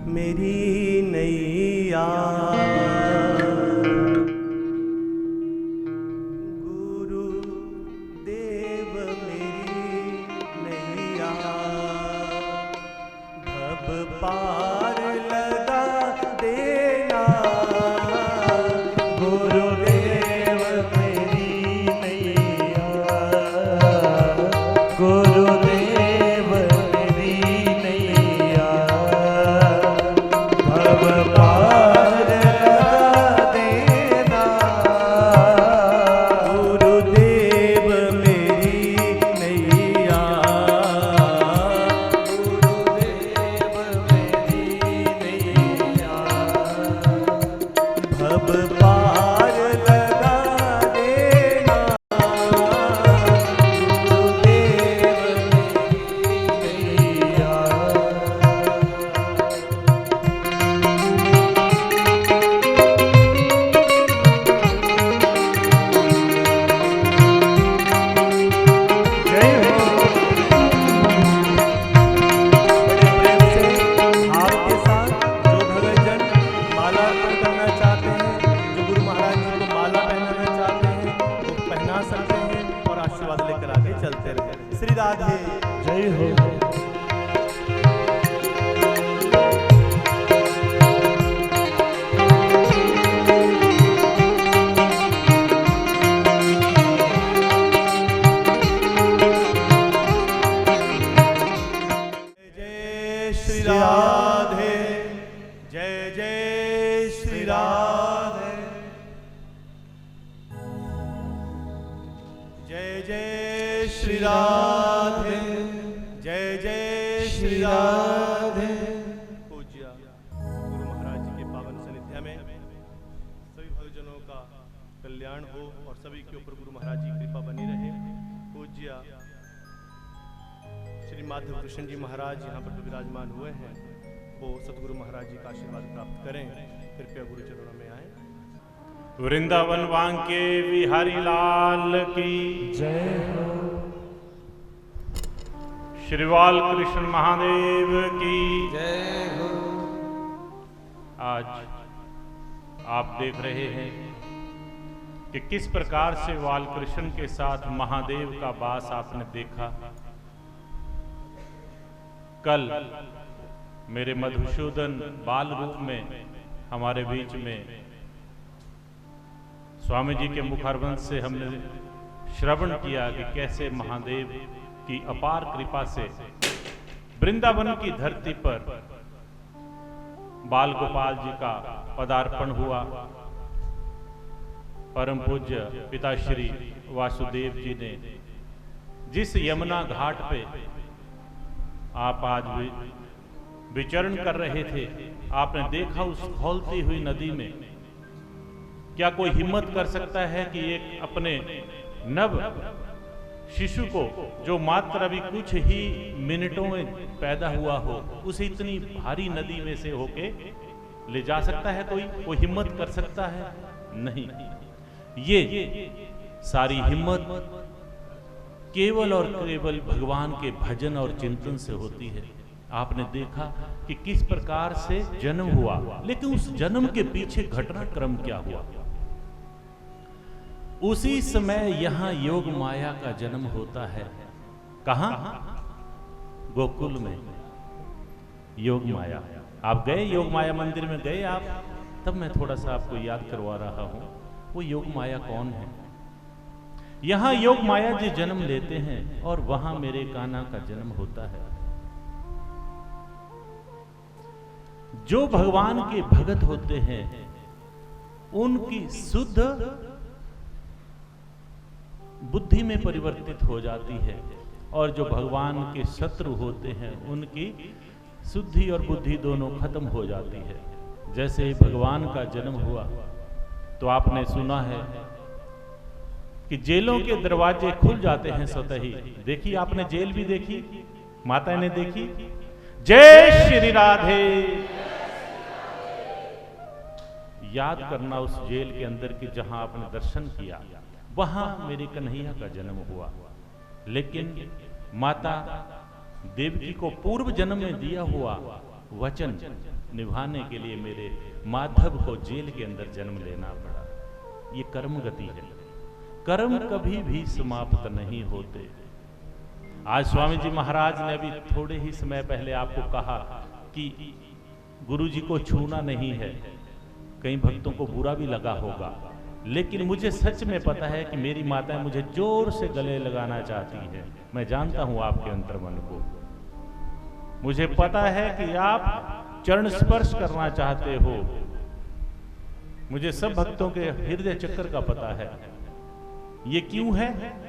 Speaker 3: मेरी नैया, गुरुदेव मेरी नैया, पार लगा देना गुरुदेव मेरी नैया,
Speaker 1: गुरुदेव मेरी नैया, भव पार लगा देना
Speaker 3: गुरुदेव मेरी नैया,
Speaker 1: गुरुदेव मेरी नैया,
Speaker 3: भव पार लगा देना श्री राधे।
Speaker 1: जय हो।
Speaker 3: जय श्री राधे, जय जय श्री राधे, जय जय श्री राधे, जय जय श्री राधे। पूज्य गुरु महाराज जी के पावन सानिध्य में सभी भक्तजनों का कल्याण हो और सभी के ऊपर गुरु महाराज जी की कृपा बनी रहे। पूज्य श्री माधव कृष्ण जी महाराज यहाँ पर विराजमान हुए हैं, वो सतगुरु महाराज जी का आशीर्वाद प्राप्त करें। कृपया गुरु चरणों में आए।
Speaker 4: वृंदावन वांके बिहारी लाल की
Speaker 1: जय हो।
Speaker 4: श्री बाल कृष्ण महादेव की
Speaker 2: जय हो।
Speaker 4: आज आप देख रहे हैं कि किस प्रकार से बाल कृष्ण के साथ महादेव का वास आपने देखा। कल मेरे मधुसूदन बाल रूप में हमारे बीच में स्वामी जी के मुखारबंद से हमने श्रवण किया कि कैसे महादेव की अपार कृपा से वृंदावन की धरती पर बाल गोपाल जी का पदार्पण हुआ। परम पूज्य पिताश्री वासुदेव जी ने जिस यमुना घाट पे आप आज भी विचरण कर रहे थे, आपने देखा उस खौलती हुई नदी में क्या कोई हिम्मत कर सकता है कि एक अपने नव शिशु को जो मात्र अभी कुछ ही मिनटों में पैदा हुआ हो, उसे इतनी भारी नदी में से होके ले जा सकता है? कोई हिम्मत कर सकता है? नहीं। ये सारी हिम्मत केवल और केवल भगवान के भजन और चिंतन से होती है। आपने देखा कि किस प्रकार से जन्म हुआ, लेकिन उस जन्म के पीछे घटनाक्रम क्या हुआ। उसी समय यहां योग माया का जन्म होता है। कहां? गोकुल में योग माया। आप गए योग माया मंदिर में गए आप? तब मैं थोड़ा सा आपको याद करवा रहा हूं वो योग माया कौन है। यहां योग माया जी जन्म लेते हैं और वहां मेरे कान्हा का जन्म होता है। जो भगवान के भगत होते हैं उनकी शुद्ध बुद्धि में परिवर्तित हो जाती है, और जो भगवान के शत्रु होते हैं उनकी शुद्धि और बुद्धि दोनों खत्म हो जाती है। जैसे ही भगवान का जन्म हुआ तो आपने सुना है कि जेलों के दरवाजे खुल जाते हैं स्वतः ही। देखी आपने जेल भी देखी, माता ने देखी। जय श्री राधे। याद करना उस जेल के अंदर की जहां आपने दर्शन किया, वहां मेरे कन्हैया का जन्म हुआ। लेकिन माता देवकी को पूर्व जन्म में दिया हुआ वचन निभाने के लिए मेरे माधव को जेल के अंदर जन्म लेना पड़ा। ये कर्म गति है। कर्म कभी भी समाप्त नहीं होते। आज स्वामी जी महाराज ने अभी थोड़े ही समय पहले आपको कहा कि गुरु जी को छूना नहीं है, कई भक्तों को बुरा भी लगा होगा, लेकिन मुझे सच में पता है कि मेरी माता मुझे जोर से गले लगाना चाहती है। मैं जानता हूं आपके अंतर्मन को, मुझे पता है कि आप चरण स्पर्श करना चाहते हो। मुझे सब भक्तों के हृदय चक्कर का पता है। ये क्यों है?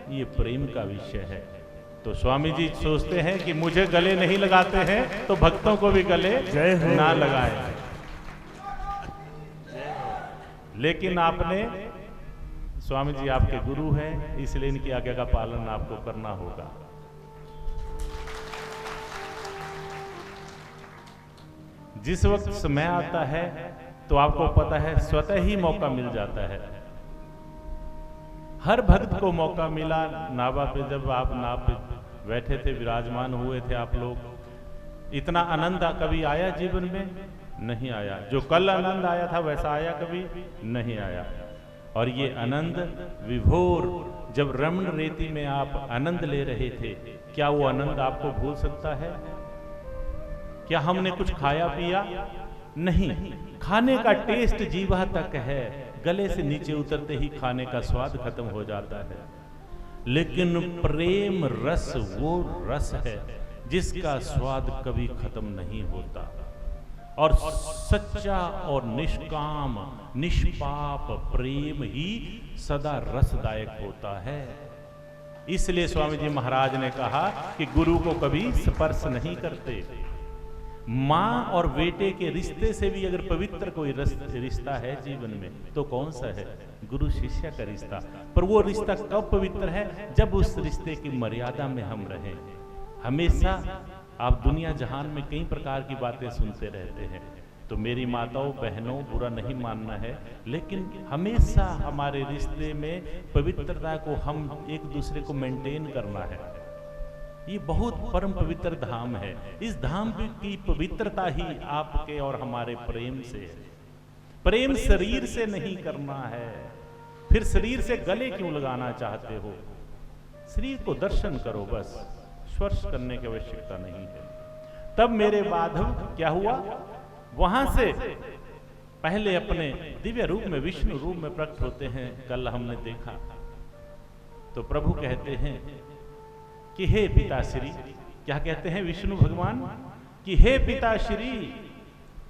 Speaker 4: ये प्रेम का विषय है। तो स्वामी जी सोचते हैं कि मुझे गले नहीं लगाते हैं तो भक्तों को भी गले ना लगाएं। लेकिन आपने, स्वामी जी आपके गुरु हैं, इसलिए इनकी आज्ञा का पालन आपको करना होगा। जिस वक्त समय आता है तो आपको पता है स्वतः ही मौका मिल जाता है। हर भक्त को मौका मिला। नावा पे जब आप नाव पे बैठे थे, विराजमान हुए थे आप लोग, इतना आनंद कभी आया जीवन में? नहीं आया। जो कल आनंद आया था वैसा आया कभी? नहीं आया। और ये आनंद विभोर, जब रमण रेती में आप आनंद ले रहे थे, क्या वो आनंद आपको भूल सकता है? क्या हमने कुछ खाया पिया? नहीं। खाने का टेस्ट जीवा तक है, गले से नीचे उतरते ही खाने का स्वाद खत्म हो जाता है। लेकिन प्रेम रस वो रस है जिसका स्वाद कभी खत्म नहीं होता। और सच्चा और निष्काम निष्पाप प्रेम ही सदा रसदायक होता है। इसलिए स्वामी जी महाराज ने कहा कि गुरु को कभी स्पर्श नहीं करते। मां और बेटे के रिश्ते से भी अगर पवित्र कोई रिश्ता है जीवन में तो कौन सा है? गुरु शिष्य का रिश्ता। पर वो रिश्ता कब पवित्र है? जब उस रिश्ते की मर्यादा में हम रहें। हमेशा आप दुनिया जहान में कई प्रकार की बातें सुनते रहते हैं, तो मेरी माताओं बहनों, बुरा नहीं मानना है, लेकिन हमेशा हमारे रिश्ते में पवित्रता को हम एक दूसरे को मेंटेन करना है। ये बहुत परम पवित्र धाम है। इस धाम की पवित्रता ही आपके और हमारे प्रेम से है। प्रेम शरीर से नहीं करना है। फिर शरीर से गले क्यों लगाना चाहते हो? शरीर को दर्शन करो, बस स्पर्श करने की आवश्यकता नहीं है। तब मेरे माधव क्या हुआ? वहां से पहले अपने दिव्य रूप में, विष्णु रूप में प्रकट होते हैं। कल हमने देखा तो प्रभु कहते हैं कि हे पिताश्री, क्या कहते हैं विष्णु भगवान? कि हे पिताश्री,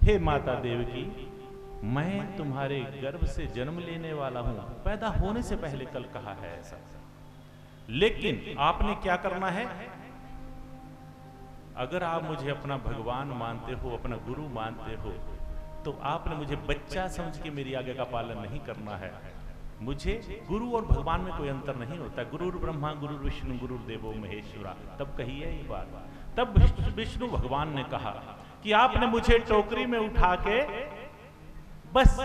Speaker 4: हे माता देवकी, मैं तुम्हारे गर्भ से जन्म लेने वाला हूं। पैदा होने से पहले कल कहा है ऐसा। लेकिन आपने क्या करना है? अगर आप मुझे अपना भगवान मानते हो, अपना गुरु मानते हो, तो आपने मुझे बच्चा समझ के मेरी आज्ञा का पालन नहीं करना है। मुझे गुरु और भगवान में कोई अंतर नहीं होता। गुरुर ब्रह्मा गुरुर विष्णु गुरुर देवो महेश्वरा। तब कही है ये बात। तब विष्णु भगवान ने कहा कि आपने मुझे टोकरी में उठा के बस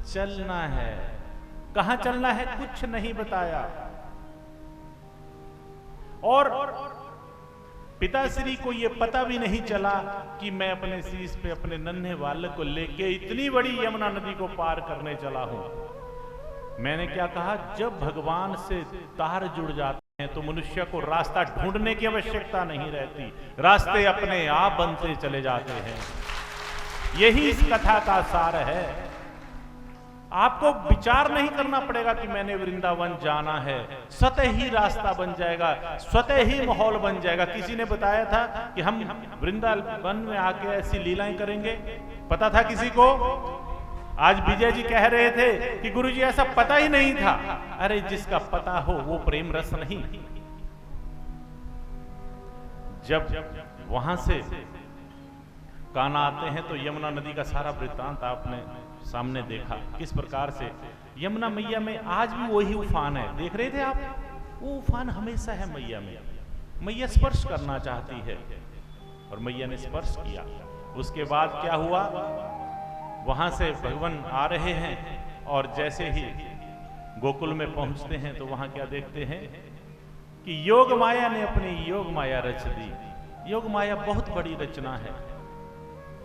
Speaker 4: चलना है। कहां चलना है? कुछ नहीं बताया। और पिताश्री को यह पता भी नहीं चला कि मैं अपने शीश पे अपने नन्हे बालक को लेके इतनी बड़ी यमुना नदी को पार करने चला हूं। मैंने क्या कहा? जब भगवान से तार जुड़ जाते हैं तो मनुष्य को रास्ता ढूंढने की आवश्यकता नहीं रहती, रास्ते अपने आप बनते चले जाते हैं। यही इस कथा का सार है। आपको विचार नहीं करना पड़ेगा कि मैंने वृंदावन जाना है, स्वतः ही रास्ता बन जाएगा, स्वतः ही माहौल बन जाएगा। किसी ने बताया था कि हम वृंदावन में आके ऐसी लीलाएं करेंगे, पता था किसी को? आज विजय जी कह रहे थे कि गुरुजी ऐसा पता ही नहीं था। अरे जिसका पता हो वो प्रेम रस नहीं। जब वहां से कान्हा आते हैं तो यमुना नदी का सारा वृत्तांत आपने सामने देखा, किस प्रकार से यमुना मैया में आज भी वही उफान है। देख रहे थे आप? वो उफान हमेशा है मैया में। मैया स्पर्श करना चाहती है और मैया ने स्पर्श किया। उसके बाद क्या हुआ? वहां से भगवान आ रहे हैं और जैसे ही गोकुल में पहुंचते हैं तो वहां क्या देखते हैं कि योग माया ने अपनी योग माया रच दी। योग माया बहुत बड़ी रचना है।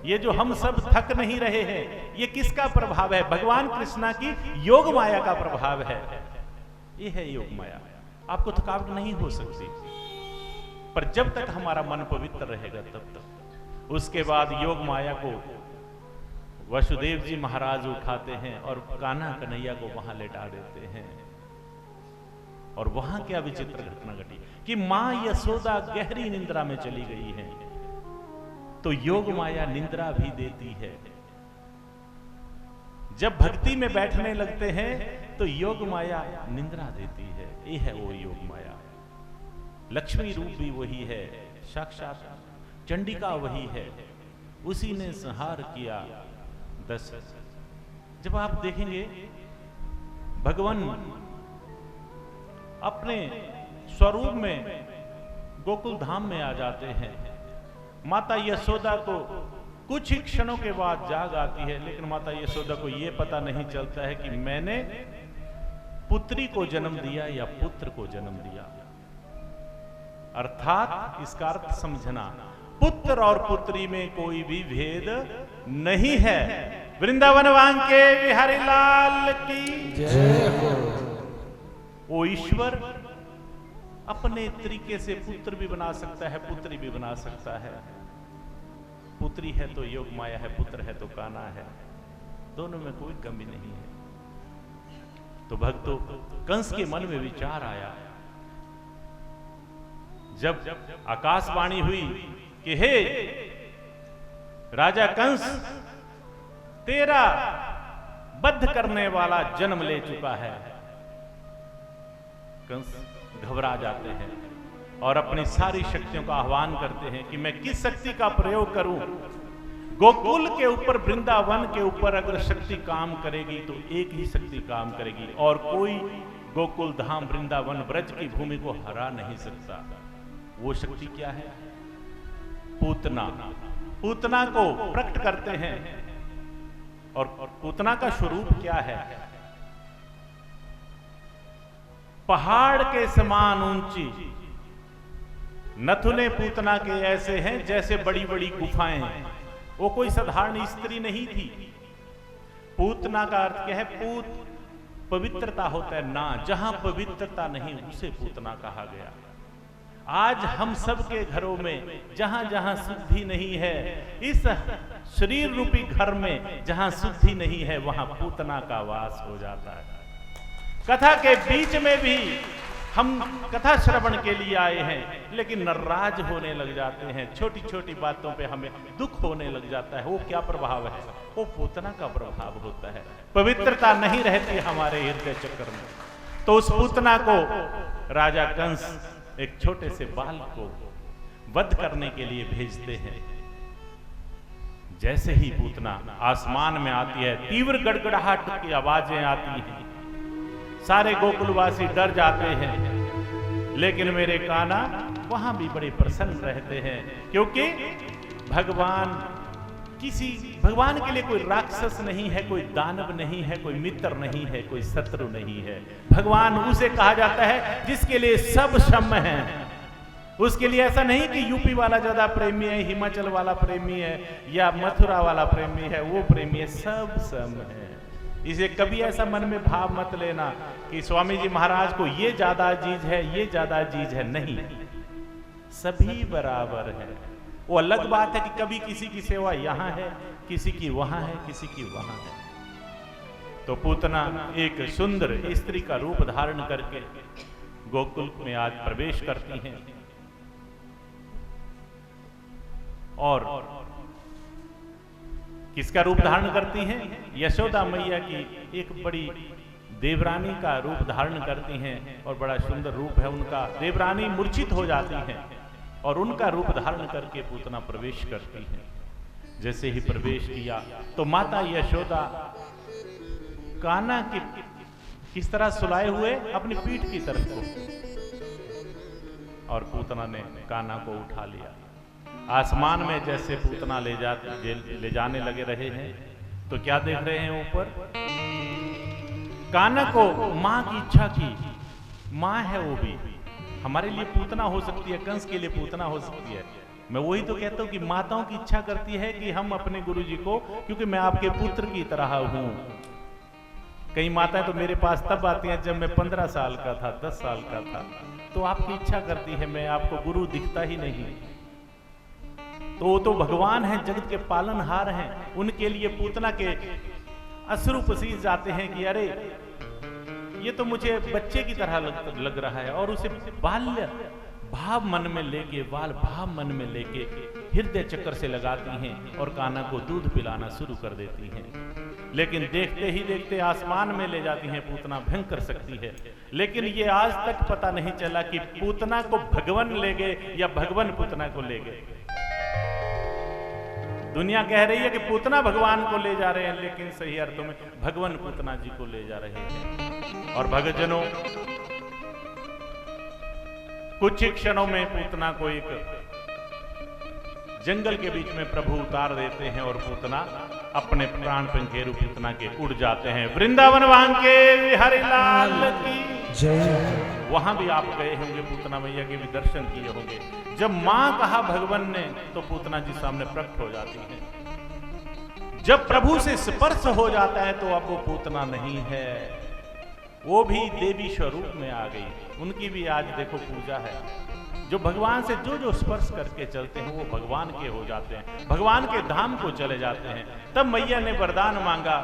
Speaker 4: ये जो हम सब थक नहीं रहे हैं, ये किसका प्रभाव है? भगवान कृष्णा की योग माया का प्रभाव है। ये है योग माया। आपको थकावट नहीं हो सकती, पर जब तक हमारा मन पवित्र रहेगा तब तक। उसके बाद योग माया को वसुदेव जी महाराज उठाते हैं और कान्हा कन्हैया को वहां लेटा देते हैं। और वहां क्या विचित्र घटना घटी कि मां यशोदा गहरी निंद्रा में चली गई है, तो योग माया निंद्रा भी देती है। जब भक्ति में बैठने लगते हैं तो योग माया निंद्रा देती है। ये है वो योग माया। लक्ष्मी रूप भी वही है, साक्षात चंडिका वही है, उसी ने संहार किया दशरथ। जब आप देखेंगे भगवान अपने स्वरूप में गोकुल धाम में आ जाते हैं, माता यशोदा को कुछ ही क्षणों के बाद जाग आती है, लेकिन माता यशोदा को यह पता नहीं चलता है कि मैंने पुत्री को जन्म दिया या पुत्र को जन्म दिया। अर्थात इसका अर्थ समझना, पुत्र और पुत्री में कोई भी भेद नहीं है। वृंदावन वांके बिहारी लाल की
Speaker 2: जय हो।
Speaker 4: वो ईश्वर अपने तरीके से पुत्र भी बना सकता है, पुत्री भी बना सकता है। पुत्री है तो योग माया है, पुत्र है तो कान्हा है, दोनों में कोई कमी नहीं है। तो भक्तों, कंस के मन में विचार आया, जब आकाशवाणी हुई कि हे राजा कंस, तेरा बद्ध करने वाला जन्म ले चुका है। कंस घबरा जाते हैं और अपनी सारी शक्तियों का आह्वान करते हैं कि मैं किस शक्ति का प्रयोग करूं। गोकुल के ऊपर, वृंदावन के ऊपर अगर शक्ति काम करेगी तो एक ही शक्ति काम करेगी, और कोई गोकुल धाम वृंदावन ब्रज की भूमि को हरा नहीं सकता। वो शक्ति क्या है? पूतना। पूतना को प्रकट करते हैं, और पूतना का स्वरूप क्या है? पहाड़ के समान ऊंची नथुने पूतना के ऐसे हैं जैसे बड़ी बड़ी गुफाएं। वो कोई साधारण स्त्री नहीं थी। पूतना का अर्थ क्या है? पूत पवित्रता होता है ना, जहां पवित्रता नहीं उसे पूतना कहा गया। आज हम सब के घरों में जहां जहां शुद्धि नहीं है, इस शरीर रूपी घर में जहां शुद्धि नहीं है, वहां पूतना का वास हो जाता है। कथा के बीच में भी हम कथा श्रवण के लिए आए हैं, लेकिन नाराज होने लग जाते हैं, छोटी छोटी बातों पे हमें दुख होने लग जाता है। वो क्या प्रभाव है? वो पूतना का प्रभाव होता है। पवित्रता नहीं रहती हमारे हृदय चक्र में। तो उस पूतना को राजा कंस एक छोटे से बाल को वध करने के लिए भेजते हैं। जैसे ही पूतना आसमान में आती है, तीव्र गड़गड़ाहट की आवाजें आती हैं, सारे गोकुलवासी डर जाते हैं। लेकिन मेरे कान्हा वहां भी बड़े प्रसन्न रहते हैं, क्योंकि भगवान के लिए कोई राक्षस नहीं है, कोई दानव नहीं है, कोई मित्र नहीं है, कोई शत्रु नहीं है। भगवान उसे कहा जाता है जिसके लिए सब सम है। उसके लिए ऐसा नहीं कि यूपी वाला ज्यादा प्रेमी है, हिमाचल वाला प्रेमी है, या मथुरा वाला प्रेमी है, वो प्रेमी है, सब सम है। इसे कभी ऐसा मन में भाव मत लेना कि स्वामी जी महाराज को ये ज्यादा चीज है, ये ज्यादा चीज है। नहीं, सभी बराबर है। वो अलग बात है कि कभी किसी की सेवा यहां है, किसी की वहां है, किसी की वहां है। तो पूतना एक सुंदर स्त्री का रूप धारण करके गोकुल में आज प्रवेश करती हैं, और किसका रूप धारण करती हैं? यशोदा मैया की एक बड़ी देवरानी का रूप धारण करती हैं, और बड़ा सुंदर रूप है उनका। देवरानी मूर्छित हो जाती हैं और उनका रूप धारण करके पूतना प्रवेश करती हैं। जैसे ही प्रवेश किया तो माता यशोदा कान्हा की किस तरह सुलाए हुए अपनी पीठ की तरफ को, और पूतना ने कान्हा को उठा लिया। आसमान में जैसे पूतना ले जाने लगे रहे हैं, तो क्या देख रहे हैं ऊपर? कान्हा को मां की इच्छा की, मां है वो भी। हमारे लिए पूतना हो सकती है, कंस के लिए पूतना हो सकती है। मैं वही तो कहता हूं कि माताओं की इच्छा करती है कि हम अपने गुरुजी को, क्योंकि मैं आपके पुत्र की तरह हूं। कई माताएं तो मेरे पास तब आती हैं जब मैं 15 साल का था, 10 साल का था, तो आपकी इच्छा करती है मैं आपको गुरु दिखता ही नहीं, तो वो तो भगवान हैं, जगत के पालनहार हैं। उनके लिए पूतना के अश्रु पसीज जाते हैं कि अरे ये तो मुझे बच्चे की तरह लग रहा है। और उसे बाल्य भाव मन में लेके, बाल भाव मन में लेके हृदय चक्कर से लगाती हैं और कान्हा को दूध पिलाना शुरू कर देती हैं। लेकिन देखते ही देखते आसमान में ले जाती हैं पूतना, भयंकर शक्ति है। लेकिन ये आज तक पता नहीं चला कि पूतना को भगवान ले गए या भगवान पूतना को ले गए। दुनिया कह रही है कि पूतना भगवान को ले जा रहे हैं, लेकिन सही अर्थों में भगवान पूतना जी को ले जा रहे हैं। और भक्तजनों, कुछ ही क्षणों में पूतना को एक जंगल के बीच में प्रभु उतार देते हैं और पूतना अपने प्राण पंखेरु पूतना के उड़ जाते हैं। वृंदावन वांके हरि लाल की
Speaker 1: जय।
Speaker 4: वहां भी आप गए होंगे, पूतना मैया के भी दर्शन किए होंगे। जब मां कहा भगवान ने तो पूतना जी सामने प्रकट हो जाती है। जब प्रभु से स्पर्श हो जाता है तो अब वो पूतना नहीं है, वो भी देवी स्वरूप में आ गई। उनकी भी आज देखो पूजा है। जो भगवान से जो जो स्पर्श करके चलते हैं वो भगवान के हो जाते हैं, भगवान के धाम को चले जाते हैं। तब मैया ने वरदान मांगा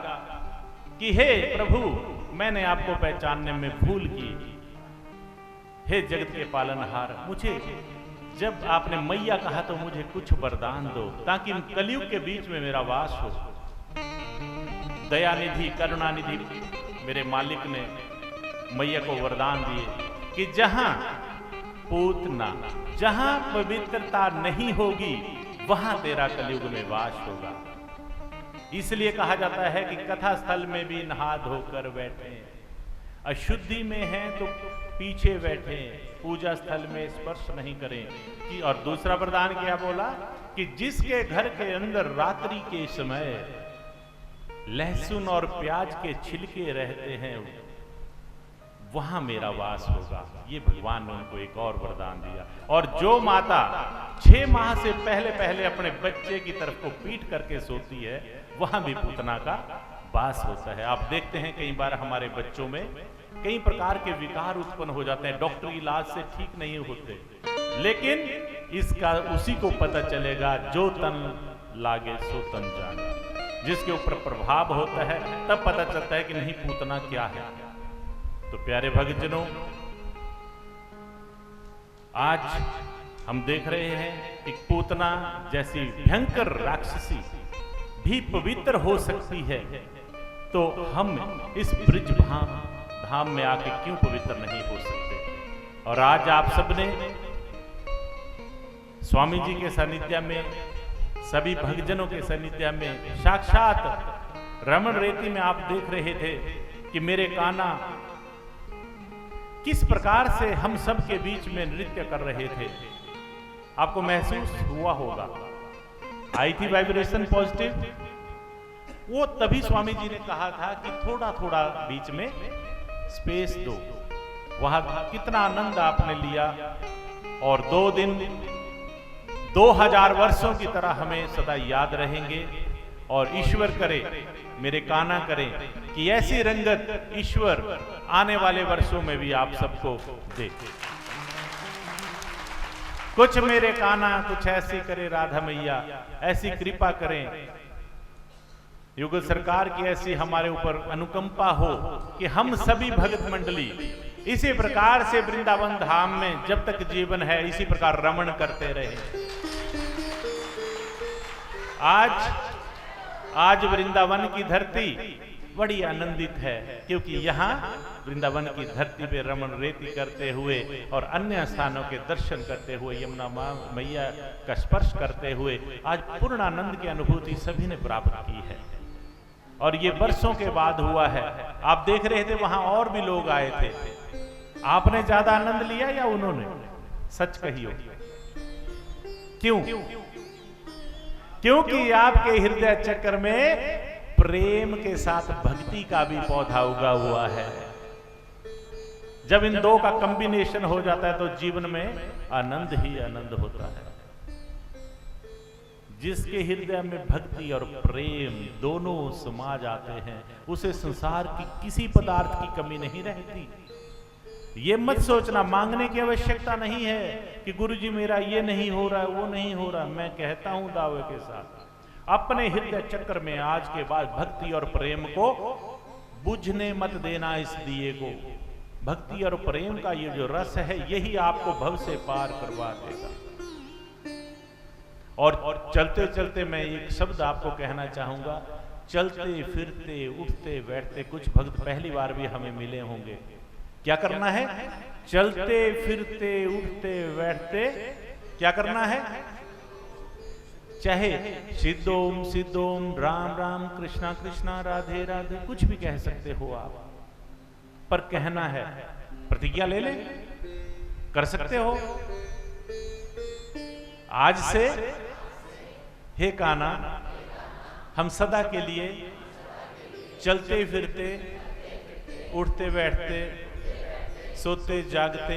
Speaker 4: कि हे प्रभु, मैंने आपको पहचानने में भूल की। हे जगत के पालनहार, मुझे जब आपने मैया कहा तो मुझे कुछ वरदान दो, ताकि कलयुग के बीच में मेरा वास हो। दयानिधि करुणानिधि मेरे मालिक ने मैया को वरदान दिए कि जहां पूतना, जहां पवित्रता नहीं होगी वहां तेरा कलयुग में वास होगा। इसलिए कहा जाता है कि कथा स्थल में भी नहा धोकर बैठे, अशुद्धि में हैं तो पीछे बैठे, पूजा स्थल में स्पर्श नहीं करें। कि और दूसरा वरदान क्या बोला कि जिसके घर के अंदर रात्रि के समय लहसुन और प्याज के छिलके रहते हैं वहां मेरा वास होगा। ये भगवान ने उनको एक और वरदान दिया। और जो माता 6 माह से पहले पहले अपने बच्चे की तरफ को पीट करके सोती है वहां भी पूतना का वास होता है। आप देखते हैं कई बार हमारे बच्चों में कई प्रकार के विकार उत्पन्न हो जाते हैं, डॉक्टरी इलाज से ठीक नहीं होते, लेकिन इसका उसी को पता चलेगा जो तन लागे सो तन जाने। जिसके ऊपर प्रभाव होता है तब पता चलता है कि नहीं पूतना क्या है। तो प्यारे भक्तजनों, आज हम देख रहे हैं कि पूतना जैसी भयंकर राक्षसी भी पवित्र हो सकती है, तो हम इस ब्रिज धाम में आके क्यों पवित्र नहीं हो सकते। और आज आप सबने स्वामी जी के सानिध्य में, सभी भक्तजनों के सानिध्य में, साक्षात रमण रेती में आप देख रहे थे कि मेरे कान्हा किस प्रकार से हम सब के बीच में नृत्य कर रहे थे। आपको महसूस हुआ होगा, आई थी वाइब्रेशन पॉजिटिव। वो तभी स्वामी जी ने कहा था कि थोड़ा थोड़ा बीच में स्पेस दो। वहां कितना आनंद आपने लिया, और 2 दिन 2000 वर्षों की तरह हमें सदा याद रहेंगे। और ईश्वर करे, मेरे कान्हा करें कि ऐसी रंगत ईश्वर आने वाले वर्षों में भी आप सबको दे। कुछ मेरे कान्हा कुछ ऐसी करे राधा मैया, ऐसी कृपा करें, युगल सरकार की ऐसी हमारे ऊपर अनुकंपा हो कि हम सभी भक्त मंडली इसी प्रकार से वृंदावन धाम में जब तक जीवन है इसी प्रकार रमण करते रहे। आज वृंदावन की धरती बड़ी आनंदित है, क्योंकि यहाँ वृंदावन की धरती पे रमण रेती करते हुए और अन्य स्थानों के दर्शन करते हुए, यमुना मैया का स्पर्श करते हुए आज पूर्ण आनंद की अनुभूति सभी ने प्राप्त की है। और ये वर्षों के बाद हुआ है। आप देख रहे थे वहां और भी लोग आए थे, आपने ज्यादा आनंद लिया या उन्होंने? सच कहियो, क्यों? क्योंकि आपके हृदय चक्र में प्रेम के साथ भक्ति का भी पौधा उगा हुआ है। जब इन दो का कॉम्बिनेशन हो जाता है तो जीवन में आनंद ही आनंद होता है। जिसके हृदय में भक्ति और प्रेम दोनों समा जाते हैं उसे संसार की किसी पदार्थ की कमी नहीं रहती। ये मत सोचना, मांगने की आवश्यकता नहीं है कि गुरुजी मेरा ये नहीं हो रहा, वो नहीं हो रहा। मैं कहता हूं दावे के साथ, अपने हृदय चक्र में आज के बाद भक्ति और प्रेम को बुझने मत देना। इस दिए को, भक्ति और प्रेम का ये जो रस है, यही आपको भव से पार करवा देगा। और चलते चलते मैं एक शब्द आपको कहना चाहूंगा, चलते फिरते उठते बैठते, कुछ भक्त पहली बार भी हमें मिले होंगे। क्या करना है? चलते फिरते उठते बैठते क्या करना है? चाहे सिद्धोम सिद्धोम, राम राम, कृष्णा कृष्णा, राधे राधे, कुछ भी कह सकते हो आप, पर कहना है। प्रतिज्ञा ले ले, कर सकते हो आज से, हे कान्हा हम सदा के लिए चलते फिरते उठते बैठते सोते जागते।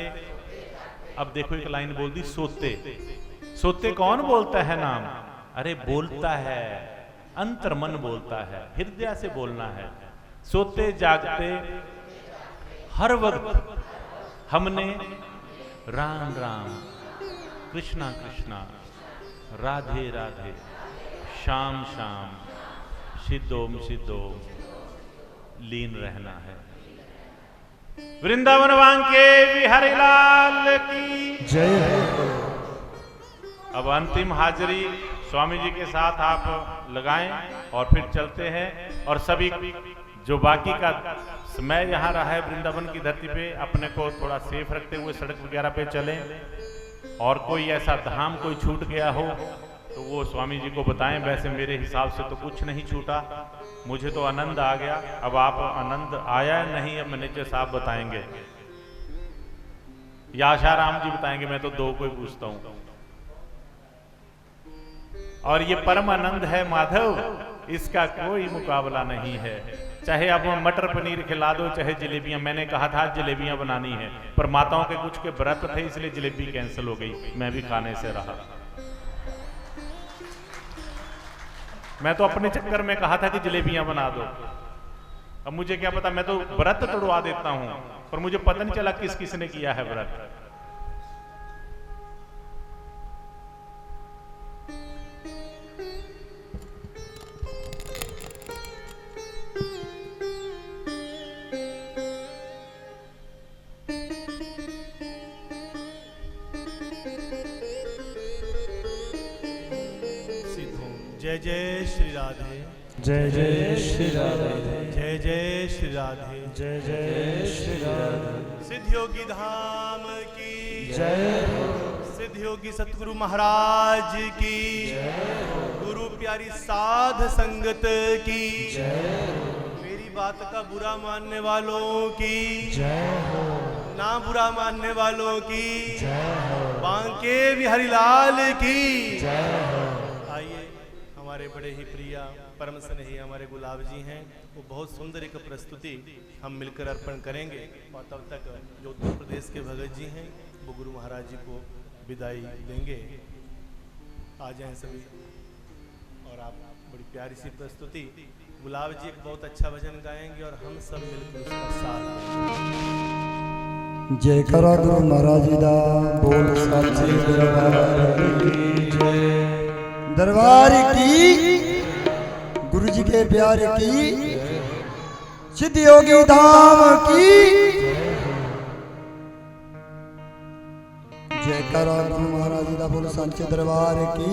Speaker 4: अब देखो एक लाइन बोल दी, सोते। सोते कौन बोलता है नाम? अरे बोलता है अंतर्मन बोलता है, हृदय से बोलना है। सोते जागते हर वक्त हमने राम राम, कृष्णा कृष्णा, राधे राधे, शाम शाम, सिद्धोम सिद्धोम लीन रहना है। वृंदावन वांके बिहारी लाल की
Speaker 1: जय।
Speaker 4: अब अंतिम हाजिरी स्वामी जी के साथ आप लगाएं और फिर चलते हैं। और सभी जो बाकी का समय यहाँ रहा है वृंदावन की धरती पे, अपने को थोड़ा सेफ रखते हुए सड़क वगैरह पे चलें। और कोई ऐसा धाम कोई छूट गया हो तो वो स्वामी जी को बताएं। वैसे मेरे हिसाब से तो कुछ नहीं छूटा, मुझे तो आनंद आ गया। अब आप आनंद आया नहीं, अब मैनेजर साहब बताएंगे या आशाराम जी बताएंगे, मैं तो दो को ही पूछता हूं। और ये परम आनंद है माधव, इसका कोई मुकाबला नहीं है। चाहे आप मटर पनीर खिला दो, चाहे जलेबियां। मैंने कहा था जलेबियां बनानी है, पर माताओं के कुछ के व्रत थे इसलिए जलेबी कैंसिल हो गई, मैं भी खाने से रहा। मैं तो अपने चक्कर में कहा था कि जलेबियां बना दो, अब मुझे क्या पता, मैं तो व्रत तोड़वा देता हूं, पर मुझे पता नहीं चला किस किस ने किया है व्रत।
Speaker 3: जय जय श्री राधे,
Speaker 1: जय जय श्री राधे,
Speaker 3: जय जय श्री राधे,
Speaker 1: जय जय श्री राधे।
Speaker 3: सिद्धयोगी धाम की
Speaker 1: जय हो,
Speaker 3: सिद्धयोगी सतगुरु महाराज की
Speaker 1: जय हो,
Speaker 3: गुरु प्यारी साध संगत की
Speaker 1: जय हो,
Speaker 3: मेरी बात का बुरा मानने वालों की
Speaker 1: जय हो,
Speaker 3: ना बुरा मानने वालों की
Speaker 1: जय हो,
Speaker 3: बांके बिहारी लाल की
Speaker 1: जय हो।
Speaker 3: आइए, हमारे बड़े ही प्रिय परम स्नेही हमारे गुलाब जी हैं, वो बहुत सुंदर एक प्रस्तुति हम मिलकर अर्पण करेंगे। और तब तक जो उत्तर प्रदेश के भगत जी हैं वो गुरु महाराज जी को विदाई देंगे। आ जाएं सभी। और आप बड़ी प्यारी सी प्रस्तुति, गुलाब जी एक बहुत अच्छा भजन गाएंगे और हम सब मिलकर उसका साथ देंगे।
Speaker 2: जय करा गुरु महाराज जी दा, बोल साचे दरबार की जय। दरबार की, गुरु जी के प्यार की, सिद्धयोगी धाम की जय करा गुरु महाराज जी दा, बोल साचे दरबार की।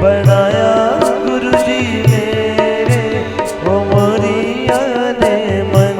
Speaker 1: बनाया गुरु जी मेरे, ओ मोरिया ने मन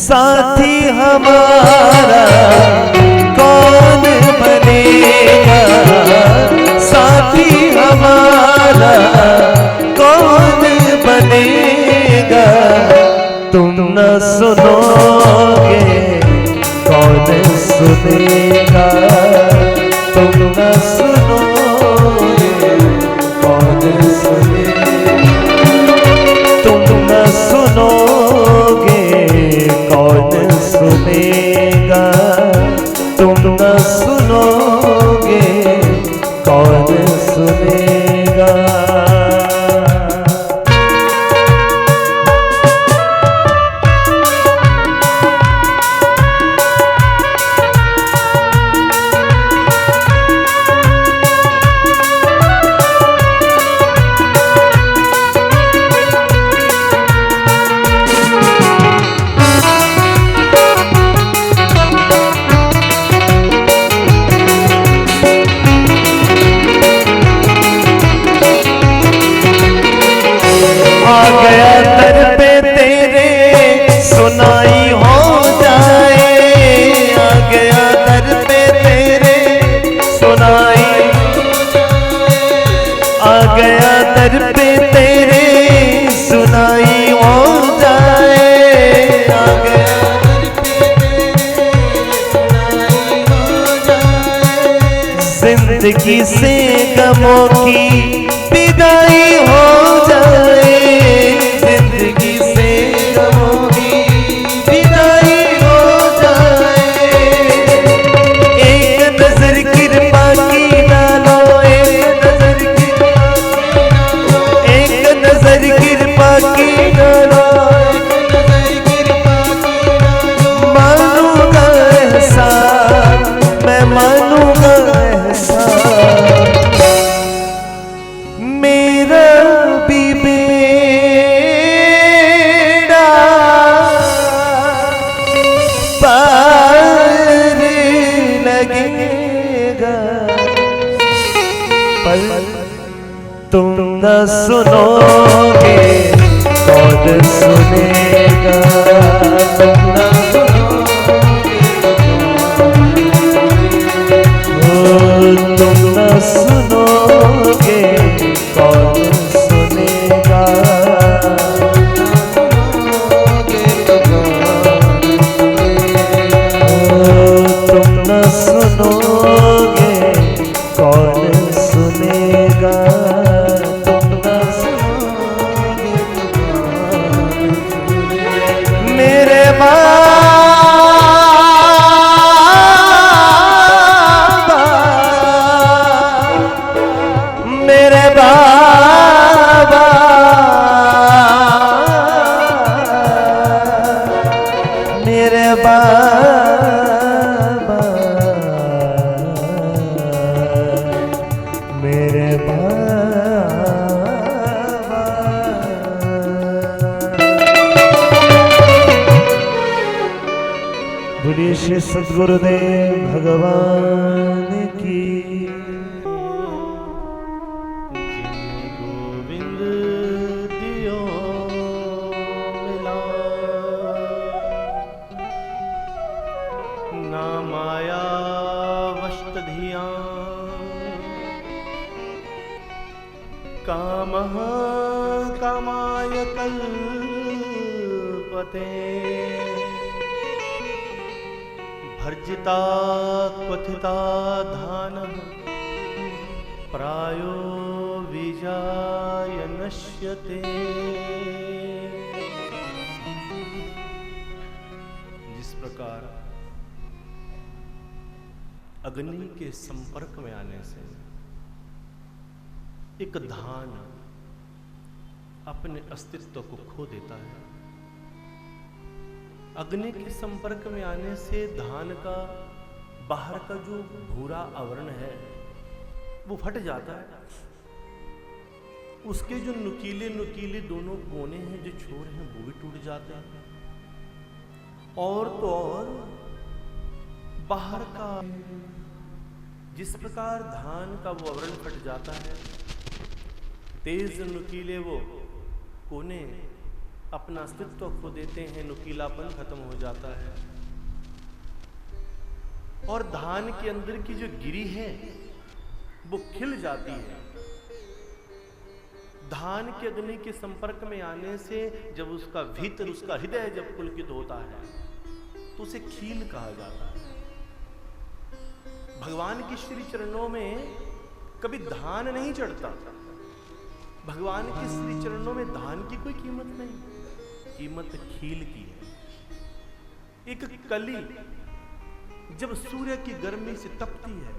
Speaker 1: साथी हमारा कौन बनेगा, साथी हमारा कौन बनेगा, तुम न सुनोगे कौन सुनेगा, तुम न सुनोगे कौन सुनेगा, तुम न सुनोगे कौन सुनेगा, तुम न सुनोगे कौन सुनेगा। सुनाई हो जाए, आ गया दर पे तेरे सुनाई, आ गया दर पे तेरे सुनाई हो जाए, आ गया दर पे तेरे सुनाई हो जाए, जिंदगी से गमों की विदाई हो जाए, जिंदगी से गमों मानूंगा एहसान, मैं मानूंगा एहसान, मेरा भी बेड़ा पार लगेगा, पर तुम न सुनोगे कौन सुनेगा, तुम न सुनोगे, तुम न सुनोगे कौन सुनेगा, तुम न सुनोगे कौन सुनेगा, तुम न सुनोगे मेरे मेरे बाबा, मेरे बाबा, मेरे बाबा। बोलिए श्री सद्गुरुदेव भगवान की।
Speaker 3: कामः कामाय कल्पते, भर्जिता क्वथिता धानः, प्रायो विजाय नश्यते। जिस प्रकार अग्नि के संपर्क में आने से एक धान अपने अस्तित्व को खो देता है, अग्नि के संपर्क में आने से धान का बाहर का जो भूरा आवरण है वो फट जाता है, उसके जो नुकीले नुकीले दोनों कोने हैं, जो छोर हैं, वो भी टूट जाते हैं, और तो और बाहर का जिस प्रकार धान का वो आवरण फट जाता है, तेज नुकीले वो कोने अपना अस्तित्व खो देते हैं, नुकीलापन खत्म हो जाता है और धान के अंदर की जो गिरी है वो खिल जाती है। धान के अग्नि के संपर्क में आने से जब उसका भीतर, उसका हृदय जब पुलकित होता है तो उसे खील कहा जाता है। भगवान के श्री चरणों में कभी धान नहीं चढ़ता। भगवान के श्री चरणों में धान की कोई कीमत नहीं, कीमत खील की है। एक कली जब सूर्य की गर्मी से तपती है,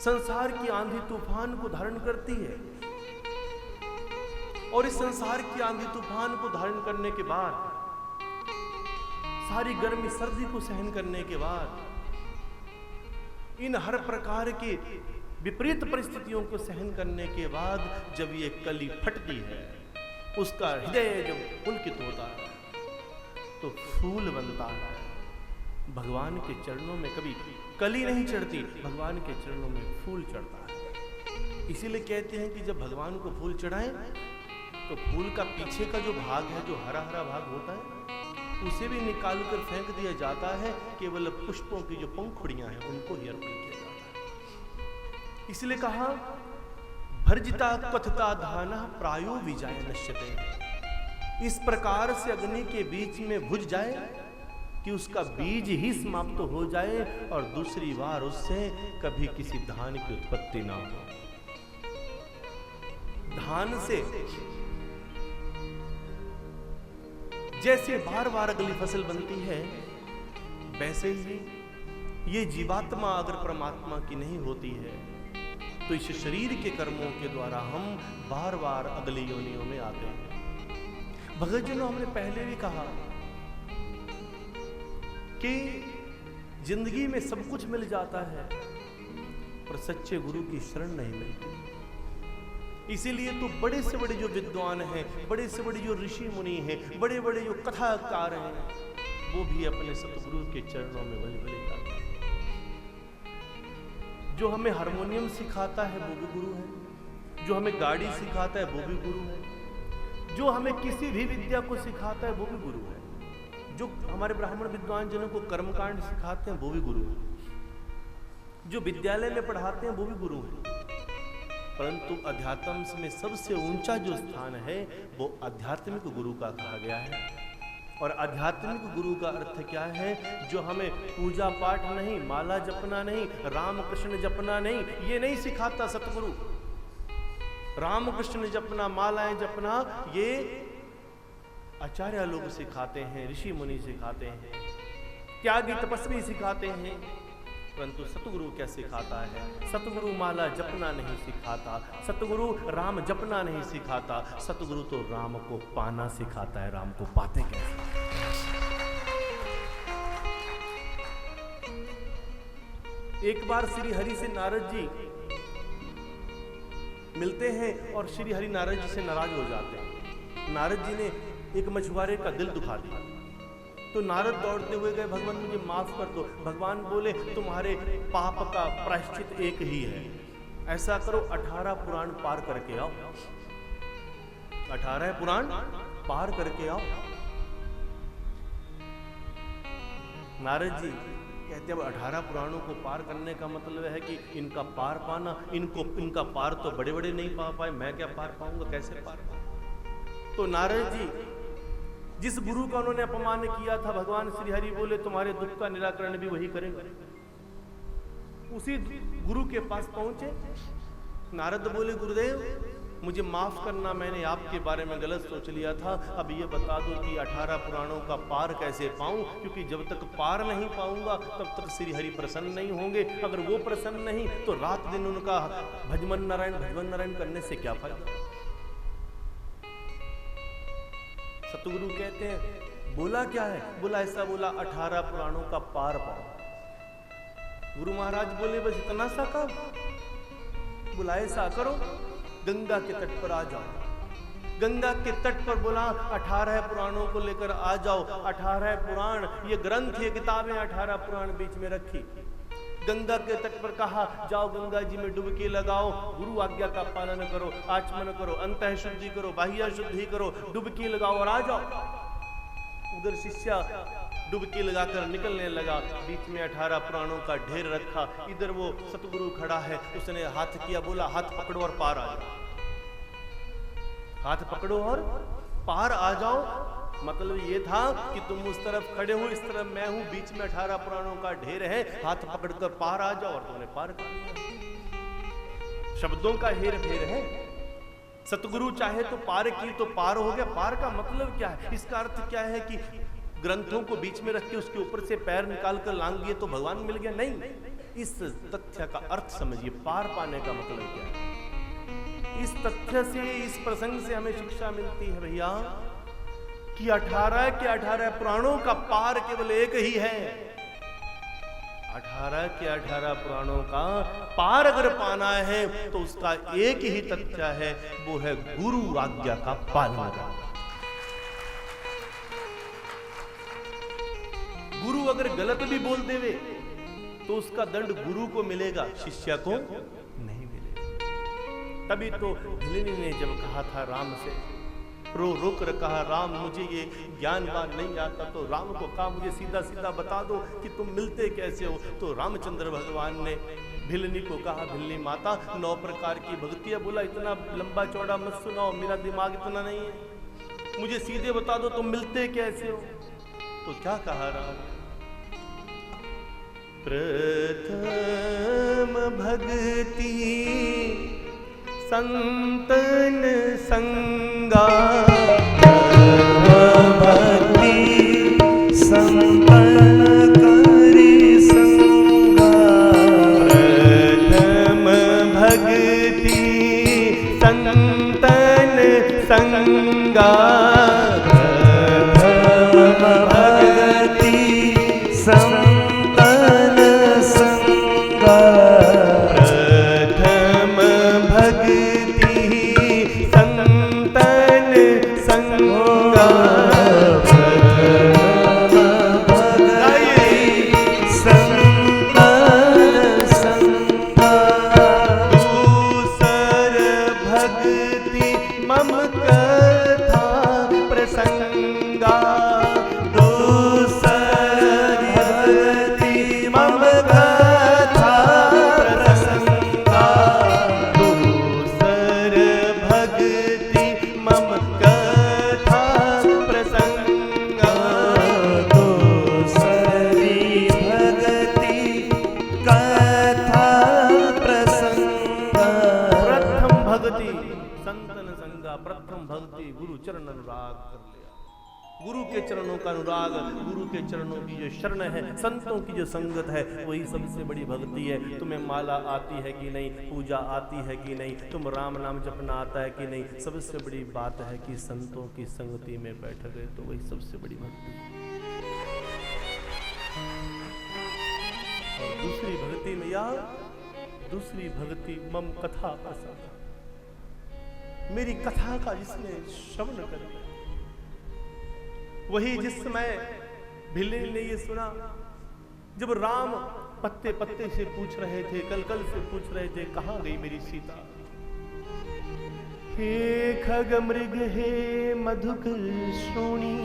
Speaker 3: संसार की आंधी तूफान को धारण करती है और इस संसार की आंधी तूफान को धारण करने के बाद, सारी गर्मी सर्दी को सहन करने के बाद, इन हर प्रकार के विपरीत परिस्थितियों को सहन करने के बाद जब ये कली फटती है, उसका हृदय जब पुलकित होता है तो फूल बनता है। भगवान के चरणों में कभी कली नहीं चढ़ती, भगवान के चरणों में फूल चढ़ता है। इसीलिए कहते हैं कि जब भगवान को फूल चढ़ाएं तो फूल का पीछे का जो भाग है, जो हरा हरा भाग होता है, उसे भी निकाल कर फेंक दिया जाता है। केवल पुष्पों की जो पंखुड़ियां हैं उनको ही अर्पण किया जाता है। इसलिए कहा भर्जिता कथता धाना प्रायो विजाय नश्यते। इस प्रकार से अग्नि के बीच में भुज जाए कि उसका बीज ही समाप्त हो जाए और दूसरी बार उससे कभी किसी धान की उत्पत्ति ना हो। धान से जैसे बार बार अगली फसल बनती है, वैसे ही ये जीवात्मा अगर परमात्मा की नहीं होती है तो इस शरीर के कर्मों के द्वारा हम बार बार अगली योनियों में आते हैं। भगत जनों, हमने पहले भी कहा कि जिंदगी में सब कुछ मिल जाता है पर सच्चे गुरु की शरण नहीं मिलती। इसीलिए तो बड़े से बड़े जो विद्वान हैं, बड़े से बड़े जो ऋषि मुनि हैं, बड़े बड़े जो कथाकार हैं, वो भी अपने सतगुरु के चरणों में बलि बलि जाते हैं। जो हमें हारमोनियम सिखाता है वो भी गुरु है, जो हमें गाड़ी सिखाता है वो भी गुरु है, जो हमें किसी भी विद्या को सिखाता है वो भी गुरु है, जो हमारे ब्राह्मण विद्वान जनों को कर्मकांड सिखाते हैं वो भी गुरु है, जो विद्यालय में पढ़ाते हैं वो भी गुरु है। परंतु अध्यात्म में सबसे ऊंचा जो स्थान है वो आध्यात्मिक गुरु का कहा गया है। और आध्यात्मिक गुरु का अर्थ क्या है? जो हमें पूजा पाठ नहीं, माला जपना नहीं, राम कृष्ण जपना नहीं, ये नहीं सिखाता सतगुरु। राम कृष्ण जपना, मालाएं जपना, ये आचार्य लोग सिखाते हैं, ऋषि मुनि सिखाते हैं, त्यागी तपस्वी सिखाते हैं। परंतु सतगुरु क्या सिखाता है? सतगुरु माला जपना नहीं सिखाता, सतगुरु राम जपना नहीं सिखाता, सतगुरु तो राम को पाना सिखाता है। राम को पाते कैसे? एक बार श्री हरि से नारद जी मिलते हैं और श्री हरि नारद जी से नाराज हो जाते हैं। नारद जी ने एक मछुआरे का दिल दुखा दिया तो नारद दौड़ते हुए गए, भगवान मुझे माफ कर दो। भगवान बोले तुम्हारे पाप का प्रायश्चित एक ही है, ऐसा करो 18 पुराण पार करके आओ, 18 पुराण पार करके आओ। नारद जी कहते अब 18 पुराणों को पार करने का मतलब है कि इनका पार पाना, इनका पार तो बड़े बड़े नहीं पा पाए, मैं क्या पार पाऊंगा, कैसे पार पाऊंगा? तो नारद जी जिस गुरु का उन्होंने अपमान किया था, भगवान श्री हरि बोले तुम्हारे दुख का निराकरण भी वही करेंगे। उसी गुरु के पास पहुंचे। नारद बोले गुरुदेव मुझे माफ करना, मैंने आपके बारे में गलत सोच लिया था। अब ये बता दो कि 18 पुराणों का पार कैसे पाऊं, क्योंकि जब तक पार नहीं पाऊंगा तब तक श्री हरि प्रसन्न नहीं होंगे। अगर वो प्रसन्न नहीं तो रात दिन उनका भजमन नारायण करने से क्या फायदा? सतगुरु कहते हैं बोला क्या है? बोला ऐसा बोला 18 पुराणों का पार पाओ। गुरु महाराज बोले बस इतना सा काम? बोला ऐसा करो गंगा के तट पर आ जाओ। गंगा के तट पर बोला 18 पुराणों को लेकर आ जाओ। 18 पुराण ये ग्रंथ, ये किताबें 18 पुराण बीच में रखी। गंगा के तट पर कहा जाओ गंगा जी में डुबकी लगाओ, गुरु आज्ञा का पालन करो, आचमन करो, अंतः शुद्धि करो, बाह्य शुद्धि करो, डुबकी लगाओ और आ जाओ। उधर शिष्य डुबकी लगाकर निकलने लगा, बीच में 18 पुराणों का ढेर रखा, इधर वो सतगुरु खड़ा है, उसने हाथ किया, बोला हाथ पकड़ो और पार आ जाओ, हाथ पकड़ो और पार आ जाओ। मतलब ये था कि तुम उस तरफ खड़े हो, इस तरफ मैं हूं, बीच में 18 पुराणों का ढेर है, हाथ पकड़कर पार आ जाओ, और तुमने पार कर लिया। शब्दों का हेर फेर है। सतगुरु चाहे तो पार की तो पार हो गया। पार का मतलब क्या है? इसका अर्थ क्या है कि ग्रंथों को बीच में रख के उसके ऊपर से पैर निकाल कर लांग दिए तो भगवान मिल गया? नहीं, इस तथ्य का अर्थ समझिए। पार पाने का मतलब क्या है? इस तथ्य से, इस प्रसंग से हमें शिक्षा मिलती है भैया कि 18 के 18 पुराणों का पार केवल एक ही है। 18 के 18 पुराणों का पार अगर पाना है तो उसका एक ही तथ्य है, वो है गुरु आज्ञा का पालन करना। गुरु अगर गलत भी बोल देवे तो उसका दंड गुरु को मिलेगा, शिष्य को नहीं मिलेगा। तभी तो भिलनी ने जब कहा था राम से, रो रो कर कहा राम मुझे ये ज्ञानवान नहीं आता, तो राम को कहा मुझे सीधा सीधा बता दो कि तुम मिलते कैसे हो। तो रामचंद्र भगवान ने भिलनी को कहा, भिलनी माता 9 प्रकार की भक्तियां। बोला इतना लंबा चौड़ा मत सुनाओ, मेरा दिमाग इतना नहीं है, मुझे सीधे बता दो तुम मिलते कैसे हो। तो क्या कहा राम? प्रथम भक्ति संतन संगा,
Speaker 1: भक्ति संपन्न करी संगा।
Speaker 3: प्रथम भक्ति संतन संगा,
Speaker 1: प्रथम भक्ति संतन संगा।
Speaker 3: प्रथम भक्ति संतन संगा। दूसर भक्ति मम कथा प्रसंगा। दूसर भक्ति मम कथा प्रसंगा। दूसर भक्ति मम कथा प्रसंगा।
Speaker 1: दूसरी भक्ति कथा प्रसंगा।
Speaker 3: प्रथम भक्ति संतन संगा, प्रथम भक्ति गुरु चरण अनुराग कर लिया। गुरु के चरणों का अनुराग, गुरु के चरणों की जो शरण है, संतों की जो संगत है, वही सबसे बड़ी भक्ति है। तुम्हें माला आती है कि नहीं, पूजा आती है कि नहीं, तुम राम नाम जपना आता है कि नहीं, सबसे बड़ी बात है कि संतों की संगति में बैठ गए तो वही सबसे बड़ी भक्ति है। और दूसरी भक्ति में यार, दूसरी भक्ति मम कथा प्रसंग, मेरी कथा का जिसने श्रवण कर लिया, वही जिस समय भिलनी ने ये सुना, जब राम पत्ते पत्ते से पूछ रहे थे, कल कल से पूछ रहे थे कहां गई मेरी सीता। हे खग मृग हे मधुकर श्रोणी,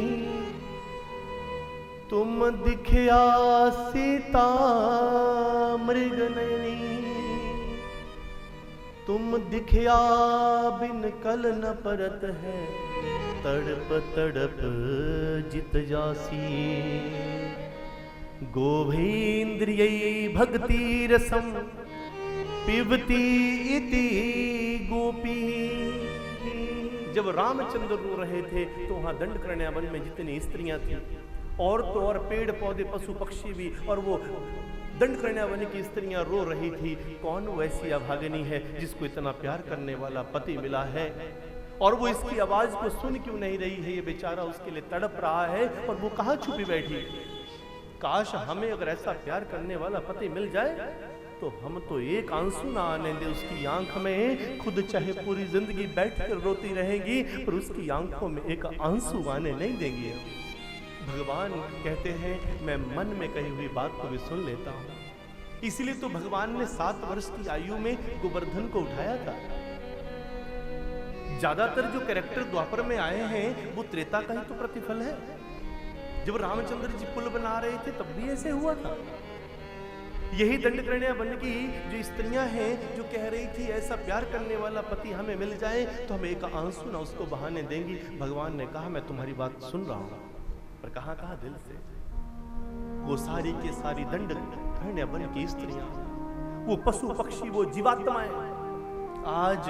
Speaker 3: तुम दिखया सीता मृग नयनी। तुम दिखया बिन कल न परत है, तड़प तड़प जित जासी। गोभीन्द्रिय भक्ति रसम पिबती इति गोपी। जब रामचंद्र रो रहे थे तो वहां दंडकारण्य वन में जितनी स्त्रियां थी, और तो और पेड़ पौधे पशु पक्षी भी, और वो दंडकारण्य वन की स्त्रियां रो रही थी। कौन वैसी अभागिनी है जिसको इतना प्यार करने वाला पति मिला है, और वो इसकी आवाज को सुन क्यों नहीं रही है? ये बेचारा उसके लिए तड़प रहा है और वो कहां छुपी बैठी। काश हमें अगर ऐसा प्यार करने वाला पति मिल जाए तो हम तो एक आंसू ना आने दे उसकी आंख में। खुद चाहे पूरी जिंदगी बैठ कर रोती रहेगी, पर उसकी आंखों में एक आंसू आने नहीं देंगे। भगवान कहते हैं मैं मन में कही हुई बात को भी सुन लेता हूं। इसलिए तो भगवान ने 7 वर्ष की आयु में गोवर्धन को उठाया था। ज्यादातर जो कैरेक्टर द्वापर में आए हैं वो त्रेता का ही तो प्रतिफल है। जब रामचंद्र जी पुल बना रहे थे तब भी ऐसे हुआ था। यही दंडकर्ण्या वन की जो स्त्रियां हैं जो कह रही थी ऐसा प्यार करने वाला पति हमें मिल जाए तो हम एक आंसू ना उसको बहाने देंगी। भगवान ने कहा मैं तुम्हारी बात सुन रहा हूं, पर कहां दिल से। वो सारी के सारी दंडकर्ण्या वन की स्त्रियां, वो पशु पक्षी, वो जीवात्माएं आज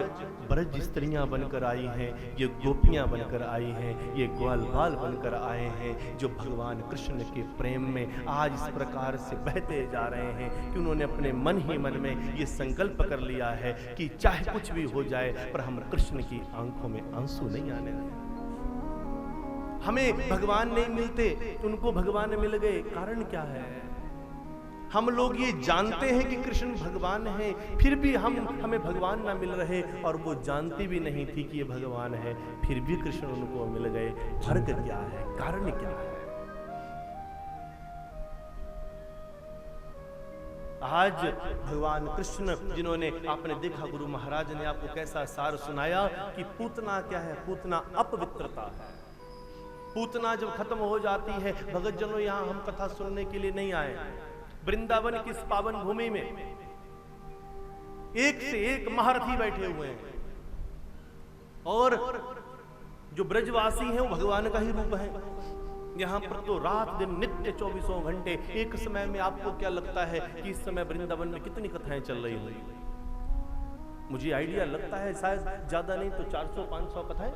Speaker 3: ब्रज स्त्रियां बनकर आई हैं, ये गोपियां बनकर आई हैं, ये ग्वाल बाल बनकर आए हैं, जो भगवान कृष्ण के प्रेम में आज इस प्रकार से बहते जा रहे हैं कि उन्होंने अपने मन ही मन में ये संकल्प कर लिया है कि चाहे कुछ भी हो जाए पर हम कृष्ण की आंखों में आंसू नहीं आने देंगे। हमें भगवान नहीं मिलते, उनको भगवान मिल गए। कारण क्या है? हम लोग ये जानते हैं कि कृष्ण भगवान है, फिर भी हमें भगवान ना मिल रहे, और वो जानती भी नहीं थी कि ये भगवान है, फिर भी कृष्ण उनको मिल गए। फर्क क्या है? कारण क्या है? आज भगवान कृष्ण जिन्होंने, आपने देखा गुरु महाराज ने आपको कैसा सार सुनाया कि पूतना क्या है? पूतना अपवित्रता है। पूतना जब खत्म हो जाती है, भगत जनों यहां हम कथा सुनने के लिए नहीं आए। वृंदावन की इस पावन भूमि में एक से एक महारथी बैठे हुए हैं, और जो ब्रजवासी हैं वो भगवान का ही रूप है। यहां पर तो रात दिन नित्य 24 घंटे, एक समय में आपको क्या लगता है कि इस समय वृंदावन में कितनी कथाएं चल रही होंगी? मुझे आइडिया लगता है शायद ज्यादा नहीं तो 400-500 कथाएं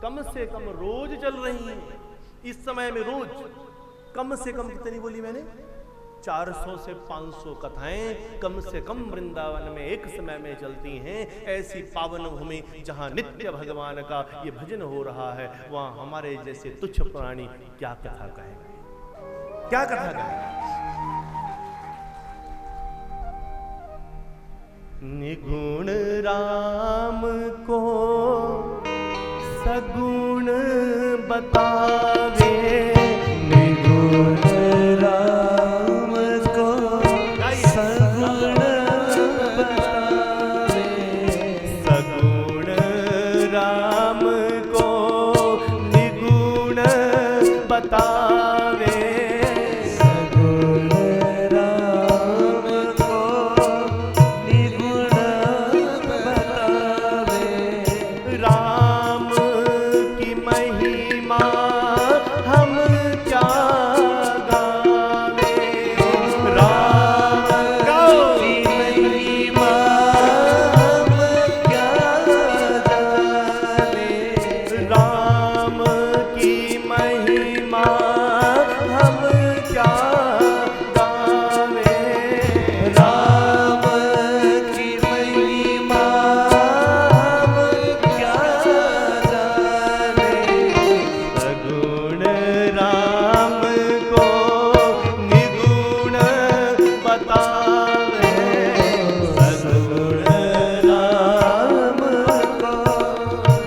Speaker 3: कम से कम रोज चल रही हैं। इस समय में रोज कम से कम कितनी बोली मैंने? 400 से 500 कथाएं कम से कम वृंदावन में एक समय में चलती हैं। ऐसी पावन भूमि जहां नित्य भगवान का ये भजन हो रहा है, वहां हमारे जैसे तुच्छ प्राणी क्या कथा कहेंगे? क्या कथा कहेंगे? निगुण राम को सगुण बतावे, निगुण राम को सगुण बतावे, सगुण राम को निगुण बतावे, सगुण राम को निगुण बतावे। राम की महिमा हम क्या गावे, राम की महिमा हम क्या जाने, राम की महिमा हम क्या गावे, राम की महिमा हम क्या जाने। सगुण राम को निगुण बतावे, सगुण राम को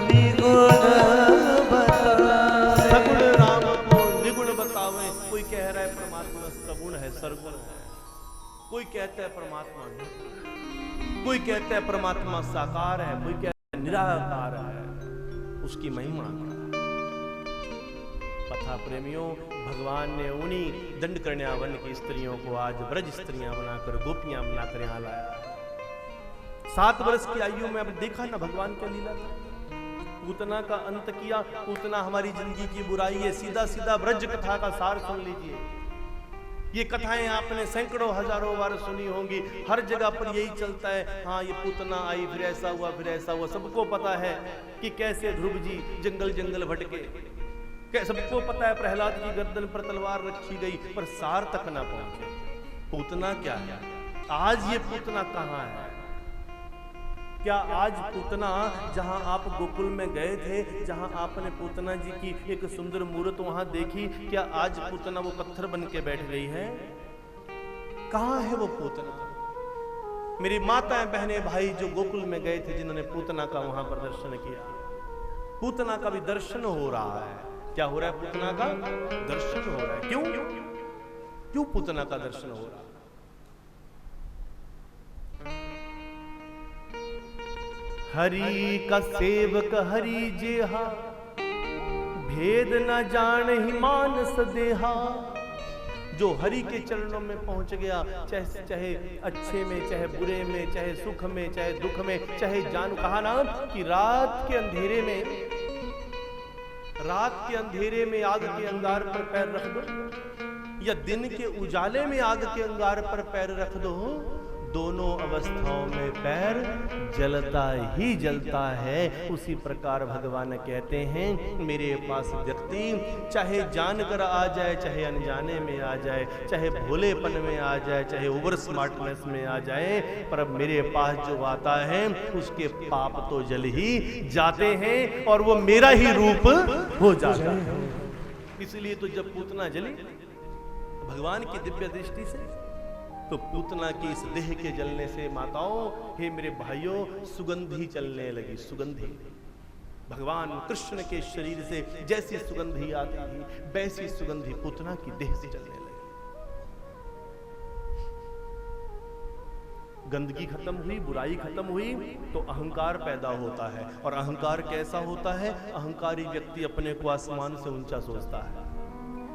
Speaker 3: निगुण बतावे, सगुण राम को निगुण बतावे। कोई कह रहा है परमात्मा सगुण है, सरगुण है, कोई कहता है परमात्मा नहीं, कोई कहता है परमात्मा साकार है, कोई कहता है निराकार है। उसकी महिमा कथा प्रेमियों, भगवान ने उन्हीं दंडकर्ण्या वन की स्त्रियों को आज ब्रज स्त्रियां बनाकर, गोपियां बनाकर यहां लाया। 7 वर्ष की आयु में अब देखा ना भगवान का लीला था। पूतना का अंत किया। पूतना हमारी जिंदगी की बुराई है। सीधा सीधा ब्रज कथा का सार सुन लीजिए। ये कथाएं आपने सैकड़ों हजारों बार सुनी होंगी, हर जगह पर यही चलता है। हाँ, ये पूतना आई, फिर ऐसा हुआ, फिर ऐसा हुआ। सबको पता है कि कैसे ध्रुव जी जंगल जंगल भटके, सबको पता है प्रहलाद की गर्दन पर तलवार रखी गई, पर सार तक ना पहुंचे। पूतना क्या है? आज ये पूतना कहां है? क्या आज पूतना, जहां आप गोकुल में गए थे, जहां आपने पूतना जी की एक सुंदर मूर्त वहां देखी, क्या आज पूतना वो पत्थर बन के बैठ गई है? कहां है वो पूतना? मेरी माताएं, बहनें, भाई जो गोकुल में गए थे, जिन्होंने पूतना का वहां पर दर्शन किया, पूतना का भी दर्शन हो रहा है। क्या हो रहा है? पूतना का दर्शन हो रहा है। क्यों? क्यों पूतना का दर्शन हो रहा है? हरि का सेवक हरि जेहा, भेद न जान ही मानस देहा। जो हरि के चरणों में पहुंच गया, चाहे अच्छे में, चाहे बुरे में, चाहे सुख में, चाहे दुख में, चाहे जान, कहा ना कि रात के अंधेरे में आग के अंगार पर पैर रख दो, या दिन के उजाले में आग के अंगार पर पैर रख दो, दोनों अवस्थाओं में पैर जलता ही जलता है। उसी प्रकार भगवान कहते हैं मेरे पास व्यक्ति चाहे जानकर आ जाए, चाहे अनजाने में आ जाए, चाहे भोलेपन में आ जाए, चाहे ओवर स्मार्टनेस में आ जाए, पर अब मेरे पास जो आता है उसके पाप तो जल ही जाते हैं और वो मेरा ही रूप हो जाता है। इसलिए तो जब पूतना जली भगवान की दिव्य दृष्टि से, तो पूतना की इस देह के जलने से माताओं, हे मेरे भाइयों, सुगंधी चलने लगी। सुगंधी भगवान कृष्ण के शरीर से जैसी सुगंधी आती थी, वैसी सुगंधी पूतना की देह से चलने लगी। गंदगी खत्म हुई, बुराई खत्म हुई, तो अहंकार पैदा होता है। और अहंकार कैसा होता है? अहंकारी व्यक्ति अपने को आसमान से ऊंचा सोचता है।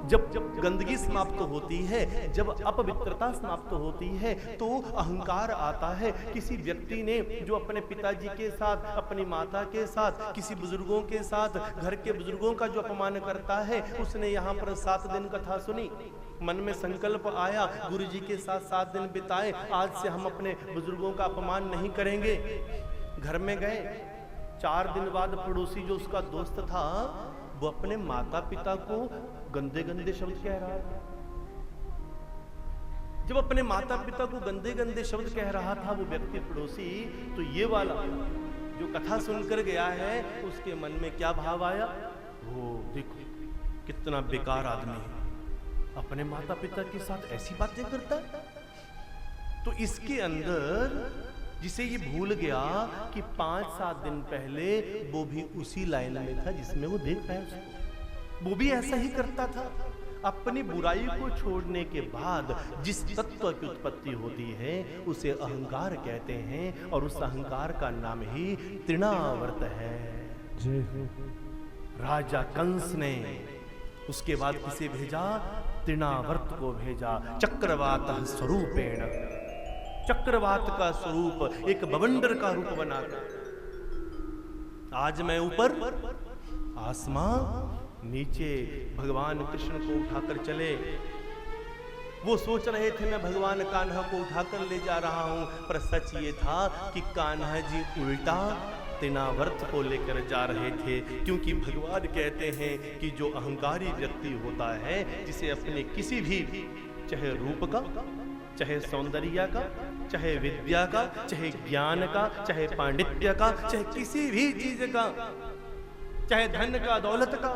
Speaker 3: जब गंदगी समाप्त होती है, जब अपवित्रता समाप्त होती है, तो अहंकार आता है। किसी व्यक्ति ने जो अपने पिताजी के साथ, अपनी माता के साथ, किसी बुजुर्गों के साथ, घर के बुजुर्गों का जो अपमान करता है, उसने यहाँ पर 7 दिन कथा सुनी, मन में संकल्प आया गुरु जी के साथ 7 दिन बिताए, आज से हम अपने बुजुर्गों का अपमान नहीं करेंगे। घर में गए, 4 दिन बाद पड़ोसी जो उसका दोस्त था, वो अपने माता पिता को गंदे गंदे शब्द कह रहा था। जब अपने माता पिता को गंदे गंदे शब्द कह रहा था वो व्यक्ति पड़ोसी, तो ये वाला जो कथा सुनकर गया है, उसके मन में क्या भाव आया? वो देखो कितना बेकार आदमी है, अपने माता पिता के साथ ऐसी बातें करता है। तो इसके अंदर जिसे ये भूल गया कि 5-7 दिन पहले वो भी उसी लाइन में था जिसमें वो देख रहा है उसको, वो भी ऐसा ही करता था। अपनी बुराई को छोड़ने के बाद जिस तत्व की उत्पत्ति होती है उसे अहंकार कहते हैं, और उस अहंकार का नाम ही तृणावर्त है। राजा कंस ने उसके बाद किसे भेजा? तृणावर्त को भेजा। चक्रवात स्वरूपेण, चक्रवात का स्वरूप, एक बवंडर का रूप बनाकर आज मैं ऊपर, आसमां नीचे। भगवान कृष्ण को उठाकर चले। वो सोच रहे थे मैं भगवान कान्हा को उठाकर ले जा रहा हूं, पर सच ये था कि कान्हा जी उल्टा तृणावर्त को लेकर जा रहे थे। क्योंकि भगवान कहते हैं कि जो अहंकारी व्यक्ति होता है, जिसे अपने किसी भी, चाहे रूप का, चाहे सौंदर्य का, चाहे विद्या का, चाहे ज्ञान का, चाहे पांडित्य का, चाहे किसी भी चीज का, चाहे धन का, दौलत का,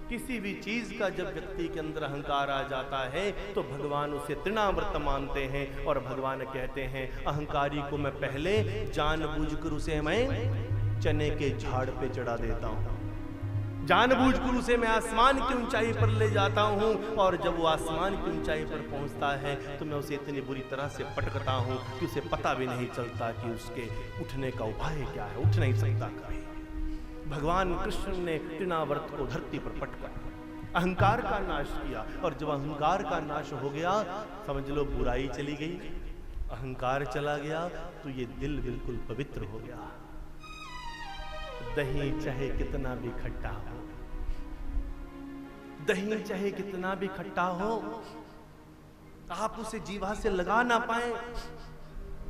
Speaker 3: किसी भी चीज का जब व्यक्ति के अंदर अहंकार आ जाता है तो भगवान उसे तृणावर्त मानते हैं। और भगवान कहते हैं अहंकारी को मैं पहले जानबूझकर उसे मैं चने के झाड़ पे चढ़ा देता हूं, जानबूझकर उसे मैं आसमान की ऊंचाई पर ले जाता हूं, और जब वो आसमान की ऊंचाई पर पहुंचता है तो मैं उसे इतनी बुरी तरह से पटकता हूं कि उसे पता भी नहीं चलता कि उसके उठने का उपाय क्या है, उठ नहीं सकता कभी। भगवान कृष्ण ने तृणावर्त को धरती पर पटका, अहंकार का नाश किया। और जब अहंकार का नाश हो गया, समझ लो बुराई चली गई, अहंकार चला गया, तो ये दिल बिल्कुल पवित्र हो गया। दही चाहे कितना भी खट्टा हो, दही चाहे कितना भी खट्टा हो, आप उसे जीवा से लगा ना पाए,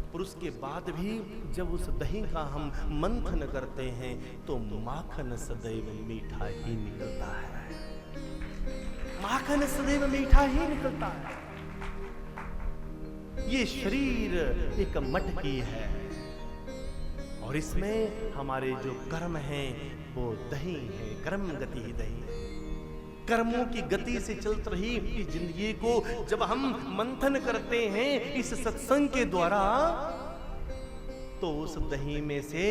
Speaker 3: और उसके बाद भी जब उस दही का हम मंथन करते हैं तो माखन सदैव मीठा ही निकलता है, माखन सदैव मीठा ही निकलता है। ये शरीर एक मटकी है, और इसमें हमारे जो कर्म हैं वो दही है, कर्म गति ही दही है। कर्मों की गति से चल रही इस जिंदगी को जब हम मंथन करते हैं इस सत्संग के द्वारा, तो उस दही में से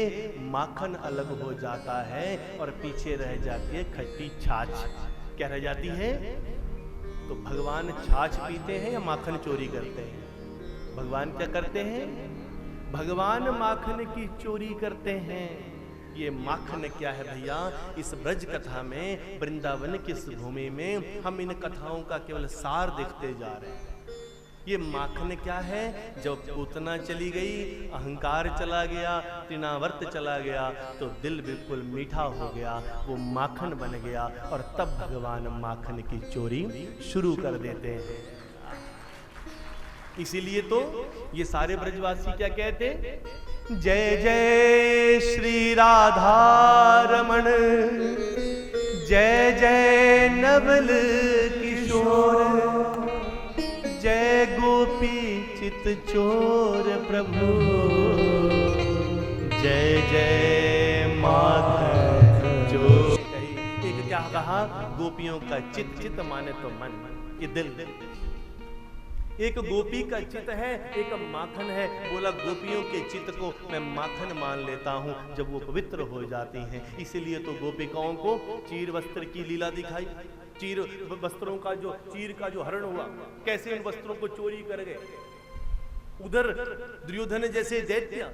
Speaker 3: माखन अलग हो जाता है और पीछे रह जाती है खट्टी छाछ। क्या रह जाती है? तो भगवान छाछ पीते हैं या माखन चोरी करते हैं? भगवान क्या करते हैं? भगवान माखन की चोरी करते हैं। ये माखन क्या है भैया? इस ब्रज कथा में, वृंदावन की इस भूमि में हम इन कथाओं का केवल सार देखते जा रहे हैं। ये माखन क्या है? जब पूतना चली गई, अहंकार चला गया, तृणावर्त चला गया, तो दिल बिल्कुल मीठा हो गया, वो माखन बन गया, और तब भगवान माखन की चोरी शुरू कर देते हैं। इसीलिए तो ये सारे ब्रजवासी क्या कहते? जय जय श्री राधा रमण, जय जय नवल किशोर, जय गोपी चित चोर प्रभु, जय जय माखन चोर। एक क्या कहा? गोपियों का चित, चित माने तो मन, ये दिल। एक गोपी का चित है, एक माखन है। बोला गोपियों के चित को मैं माखन मान लेता हूं जब वो पवित्र हो जाती हैं। इसीलिए तो गोपिकाओं को चीर वस्त्र की लीला दिखाई। चीर वस्त्रों का जो चीर का जो हरण हुआ, कैसे उन वस्त्रों को चोरी कर गए। उधर दुर्योधन जैसे दैत्य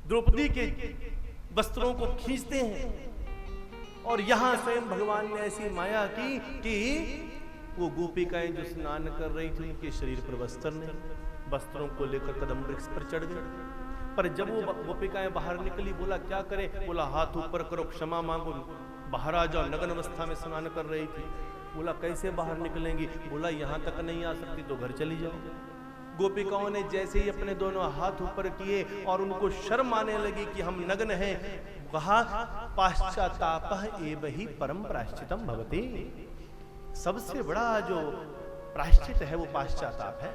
Speaker 3: द्रौपदी के वस्त्रों को खींचते हैं, और यहां स्वयं भगवान ने ऐसी माया की कि वो गोपिकाएं जो स्नान कर रही थी, उनके शरीर पर वस्त्र नहीं, वस्त्रों को लेकर कदम वृक्ष पर चढ़ गए। पर जब वो गोपिकाएं बाहर निकली, बोला क्या करें? बोला हाथ ऊपर करो, क्षमा मांगो, बाहर आ जाओ। नग्न अवस्था में स्नान कर रही थी। बोला कैसे बाहर निकलेंगी? बोला यहां तक नहीं आ सकती तो घर चली जाओ। गोपिकाओं ने जैसे ही अपने दोनों हाथ ऊपर किए और उनको शर्म आने लगी कि हम नग्न हैं, कहा पाश्चातापः एव हि परम प्रायश्चितम भवति। सबसे बड़ा जो प्रायश्चित है वो पाश्चाताप है।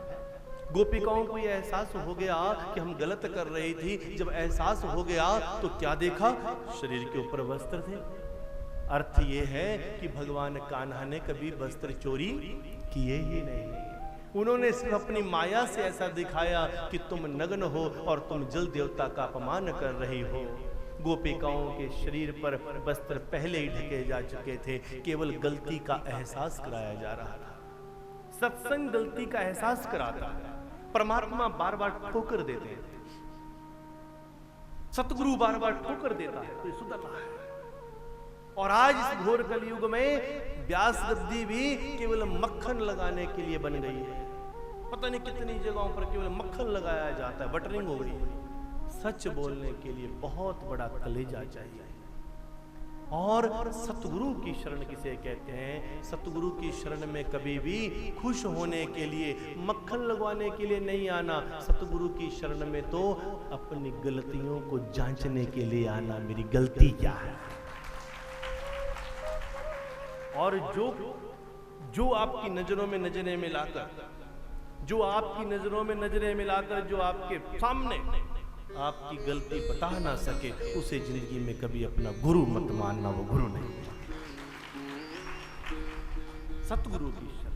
Speaker 3: गोपिकाओं को यह एहसास हो गया कि हम गलत कर रही थी। जब एहसास हो गया तो क्या देखा? शरीर के ऊपर वस्त्र थे। अर्थ ये है कि भगवान कान्हा ने कभी वस्त्र चोरी किए ही नहीं। उन्होंने सिर्फ अपनी माया से ऐसा दिखाया कि तुम नग्न हो और तुम जल देवता का अपमान कर रही हो। गोपिकाओं के शरीर पर वस्त्र पहले ही ढके जा चुके थे, केवल गलती का एहसास कराया जा रहा था। सत्संग गलती का एहसास कराता है। परमात्मा बार बार ठोकर देते हैं, सतगुरु बार बार ठोकर देता है, तो सुधरना है। और आज इस घोर कलयुग में व्यास गद्दी भी केवल मक्खन लगाने के लिए बन गई है। पता नहीं कितनी जगहों पर केवल मक्खन लगाया जाता है, बटरिंग हो गई। सच बोलने के लिए बहुत बड़ा कलेजा चाहिए। और सतगुरु की शरण किसे कहते हैं? सतगुरु की शरण में कभी भी खुश होने के लिए, मक्खन लगवाने के लिए नहीं आना। सतगुरु की शरण में तो अपनी गलतियों को जांचने के लिए आना, मेरी गलती क्या है। और जो आपकी नजरों में नजरें मिलाकर, जो आपकी नजरों में नजरें मिलाकर, जो आपके सामने आपकी गलती बता ना सके, उसे जिंदगी में कभी अपना गुरु मत मानना, वो गुरु नहीं। सतगुरु की शरण।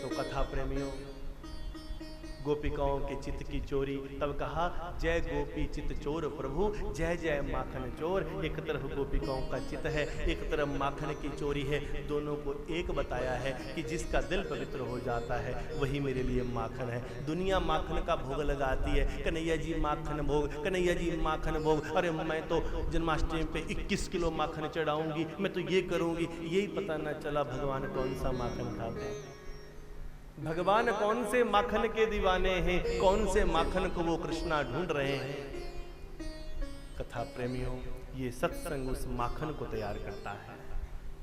Speaker 3: तो कथा प्रेमियों, गोपिकाओं के चित्त की चोरी, तब कहा जय गोपी चित चोर प्रभु, जय जय माखन चोर। एक तरफ गोपिकाओं का चित्त है, एक तरफ माखन की चोरी है। दोनों को एक बताया है कि जिसका दिल पवित्र हो जाता है वही मेरे लिए माखन है। दुनिया माखन का भोग लगाती है, कन्हैया जी माखन भोग, कन्हैया जी माखन भोग। अरे मैं तो जन्माष्टमी पे 21 किलो माखन चढ़ाऊंगी, मैं तो ये करूंगी। यही पता ना चला भगवान कौन सा माखन खाते हैं, भगवान कौन से माखन के दीवाने हैं, कौन से माखन को वो कृष्णा ढूंढ रहे हैं। कथा प्रेमियों, ये सत्संग उस माखन को तैयार करता है।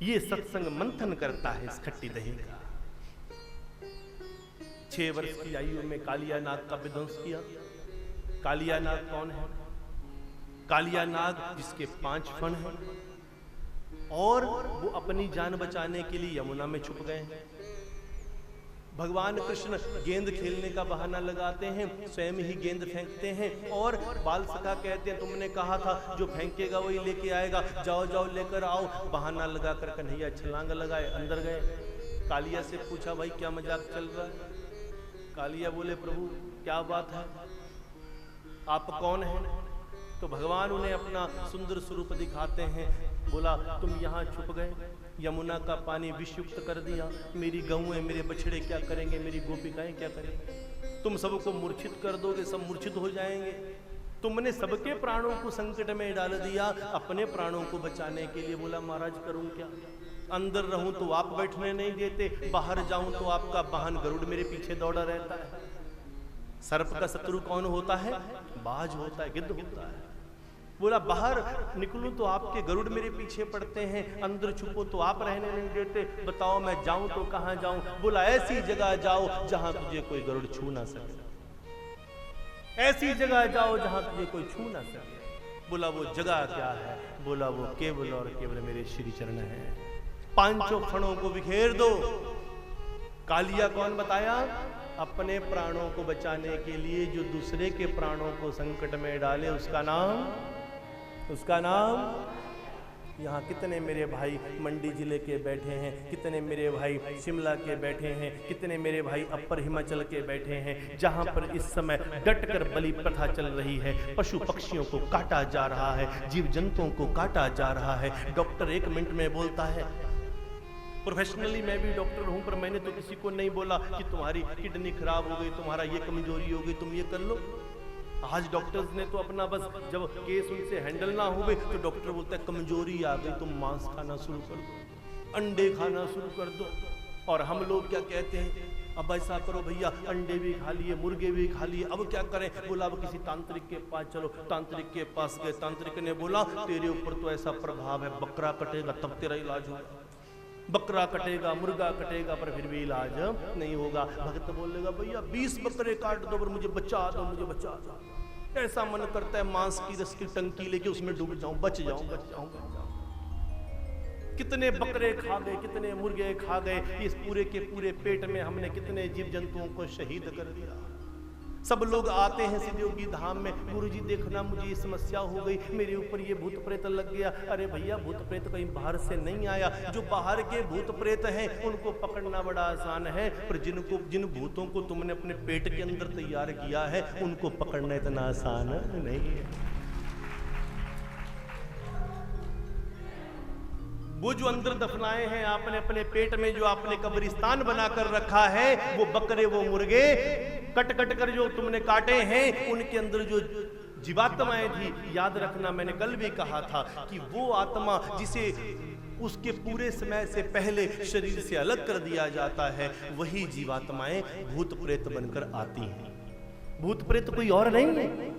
Speaker 3: ये सत्संग मंथन करता है इस खट्टी दही का। 6 वर्ष की आयु में कालिया नाग का विध्वंस किया। कालिया नाग कौन है? कालिया नाग जिसके 5 फण हैं, और वो अपनी जान बचाने के लिए यमुना में छुप गए हैं। भगवान कृष्ण गेंद खेलने का बहाना लगाते हैं, स्वयं ही गेंद फेंकते हैं, और बाल सखा कहते हैं तुमने कहा था जो फेंकेगा वही लेके आएगा, जाओ जाओ लेकर आओ। बहाना लगाकर कन्हैया छलांग लगाए, अंदर गए। कालिया से पूछा भाई क्या मजाक चल रहा है? कालिया बोले प्रभु क्या बात है, आप कौन हैं? तो भगवान उन्हें अपना सुंदर स्वरूप दिखाते हैं। बोला तुम यहाँ छुप गए, यमुना का पानी विषयुक्त कर दिया, मेरी गऊएं मेरे बछड़े क्या करेंगे, मेरी गोपिकाएं क्या करेंगे? तुम सबको मूर्छित कर दोगे, सब मूर्छित हो जाएंगे। तुमने सबके प्राणों को संकट में डाल दिया, अपने प्राणों को बचाने के लिए बोला महाराज करूं क्या? अंदर रहूं तो आप बैठने नहीं देते, बाहर जाऊं तो आपका वाहन गरुड़ मेरे पीछे दौड़ा रहता है। सर्प का शत्रु कौन होता है? बाज होता है, गिद्ध होता है। बोला बाहर निकलूं तो आपके गरुड़ मेरे पीछे पड़ते हैं, अंदर छुपो तो आप रहने नहीं देते, बताओ मैं जाऊं तो कहां जाऊं? बोला ऐसी जगह जाओ जहां तुझे कोई गरुड़ छू ना सके, ऐसी जगह जाओ जहां तुझे कोई छू ना सके। बोला वो जगह क्या है? बोला वो केवल और केवल मेरे श्री चरण है। पांचों क्षणों को बिखेर दो। कालिया कौन बताया? अपने प्राणों को बचाने के लिए जो दूसरे के प्राणों को संकट में डाले, उसका नाम। यहाँ कितने मेरे भाई मंडी जिले के बैठे हैं, कितने मेरे भाई शिमला के बैठे हैं, कितने मेरे भाई अपर हिमाचल के बैठे हैं, जहाँ पर इस समय डटकर बलि प्रथा चल रही है। पशु पक्षियों को काटा जा रहा है, जीव जंतुओं को काटा जा रहा है। डॉक्टर 1 मिनट में बोलता है, प्रोफेशनली मैं भी डॉक्टर हूं, पर मैंने तो किसी को नहीं बोला कि तुम्हारी किडनी खराब हो गई, तुम्हारा ये कमजोरी हो गई, तुम ये कर लो। आज डॉक्टर्स ने तो अपना बस जब केस उनसे हैंडल ना हुए तो डॉक्टर बोलता है कमजोरी आ गई, तुम मांस खाना शुरू कर दो, अंडे खाना शुरू कर दो। और हम लोग क्या कहते हैं? अब ऐसा करो भैया, अंडे भी खा लिए, मुर्गे भी खा लिए, अब क्या करें? बोला अब किसी तांत्रिक के पास चलो। तांत्रिक के पास गए, तांत्रिक ने बोला तेरे ऊपर तो ऐसा प्रभाव है, बकरा कटेगा तब तेरा इलाज होगा, बकरा कटेगा, मुर्गा कटेगा, पर फिर भी इलाज नहीं होगा। भक्त बोलेगा भैया 20 बकरे काट दो पर मुझे बचा दो, मुझे बचा दो। ऐसा मन करता है मांस की रस की टंकी लेके उसमें डूब जाऊं, बच जाऊं, बच जाऊं, बच जाऊं। कितने बकरे खा गए, कितने मुर्गे खा गए, इस पूरे के पूरे पेट में हमने कितने जीव जंतुओं को शहीद कर दिया। सब लोग आते हैं सिद्धयोगी धाम में, गुरुजी देखना मुझे ये समस्या हो गई, मेरे ऊपर ये भूत प्रेत लग गया। अरे भैया भूत प्रेत कहीं बाहर से नहीं आया, जो बाहर के भूत प्रेत हैं उनको पकड़ना बड़ा आसान है, पर जिन भूतों को तुमने अपने पेट के अंदर तैयार किया है उनको पकड़ना इतना आसान नहीं है। वो जो अंदर दफनाए हैं आपने अपने पेट में, जो आपने कब्रिस्तान बनाकर रखा है, वो बकरे वो मुर्गे कट कट कर जो तुमने काटे हैं, उनके अंदर जो जीवात्माएं थी, याद रखना मैंने कल भी कहा था कि वो आत्मा जिसे उसके पूरे समय से पहले शरीर से अलग कर दिया जाता है, वही जीवात्माएं भूत प्रेत बनकर आती हैं। भूत प्रेत कोई और नहीं है।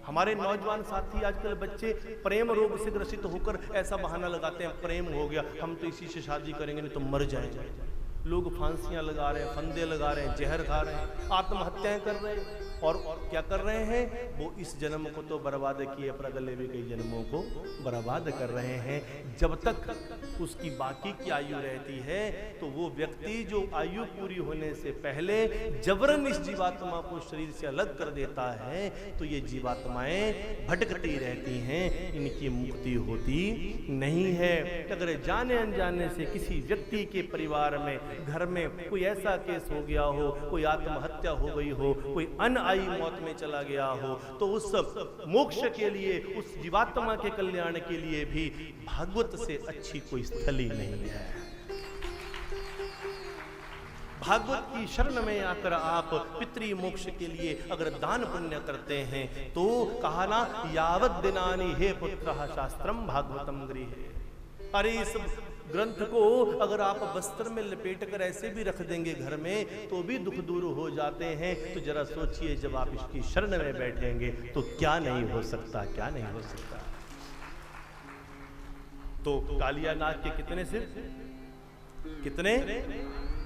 Speaker 3: हमारे नौजवान साथी आजकल बच्चे प्रेम रोग से ग्रसित होकर ऐसा बहाना लगाते हैं, प्रेम हो गया हम तो इसी से शादी करेंगे नहीं तो मर जाएंगे। लोग फांसियां लगा रहे हैं, फंदे लगा रहे हैं, जहर खा रहे हैं, आत्महत्याएं कर रहे हैं। और क्या कर रहे हैं? वो इस जन्म को तो बर्बाद किए, पर अगले भी कई जन्मों को बर्बाद कर रहे हैं। जब तक उसकी बाकी की आयु रहती है तो वो व्यक्ति जो आयु पूरी होने से पहले जबरन इस जीवात्मा को शरीर से अलग कर देता है, तो ये जीवात्माएं भटकती रहती हैं, इनकी मुक्ति होती नहीं है। अगर जाने अनजाने से किसी व्यक्ति के परिवार में, घर में कोई ऐसा केस हो गया हो, कोई आत्महत्या हो गई हो, कोई अनआई मौत में चला गया हो, तो उस मोक्ष के लिए, उस जीवात्मा के कल्याण के लिए भी भागवत से अच्छी कोई स्थली नहीं है। भागवत की शरण में आकर आप पितृ मोक्ष के लिए अगर दान पुण्य करते हैं तो कहा ना, यावत दिनानि हे पुत्रः शास्त्रम भागवतम गृहे। अरे इस ग्रंथ को अगर आप वस्त्र में लपेट कर ऐसे भी रख देंगे घर में तो भी दुख दूर हो जाते हैं। तो जरा सोचिए जब आप इसकी शरण में बैठेंगे तो क्या नहीं हो सकता, क्या नहीं हो सकता। तो कालिया नाग के कितने सिर? कितने?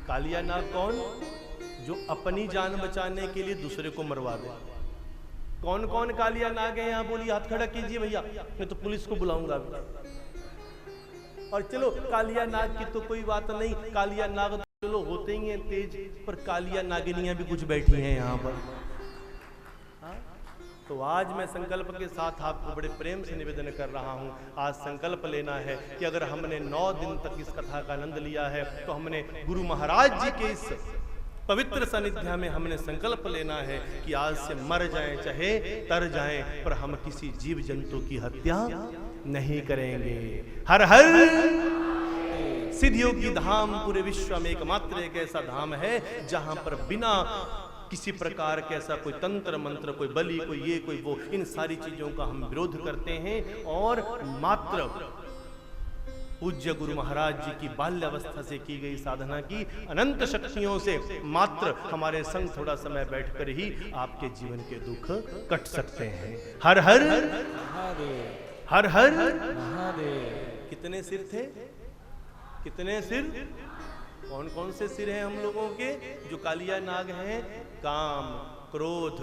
Speaker 3: कालिया नाग कौन? जो अपनी जान बचाने के लिए दूसरे को मरवा दे। कौन कौन कालिया नाग है यहाँ? बोलिए, हाथ खड़ा कीजिए भैया, मैं तो पुलिस को बुलाऊंगा। और चलो कालिया नाग की तो कोई बात नहीं, कालिया नाग तो चलो होते ही हैं तेज, पर कालिया नागिनियां भी कुछ बैठी हैं यहाँ पर। तो आज मैं संकल्प के साथ आपको बड़े प्रेम से निवेदन कर रहा हूँ। आज संकल्प लेना है कि अगर हमने 9 दिन तक इस कथा का आनंद लिया है तो हमने गुरु महाराज जी के इस पवित्र सानिध्य में हमने संकल्प लेना है कि आज से मर जाएं चाहे तर जाएं, पर हम किसी जीव जंतु की हत्या नहीं करेंगे। हर हर सिद्धयोगी धाम पूरे विश्व में एकमात्र एक ऐसा धाम है जहां पर बिना किसी प्रकार के ऐसा कोई तंत्र मंत्र, कोई बलि, कोई ये कोई वो, इन सारी चीजों का हम विरोध करते हैं और मात्र पूज्य गुरु महाराज जी की बाल्यावस्था से की गई साधना की अनंत शक्तियों से मात्र हमारे संग थोड़ा समय बैठकर ही आपके जीवन के दुख कट सकते हैं। हर हर हर हर महादेव। कितने सिर थे? कितने सिर? कौन कौन से सिर हैं हम लोगों के? जो कालिया नाग हैं, काम, क्रोध,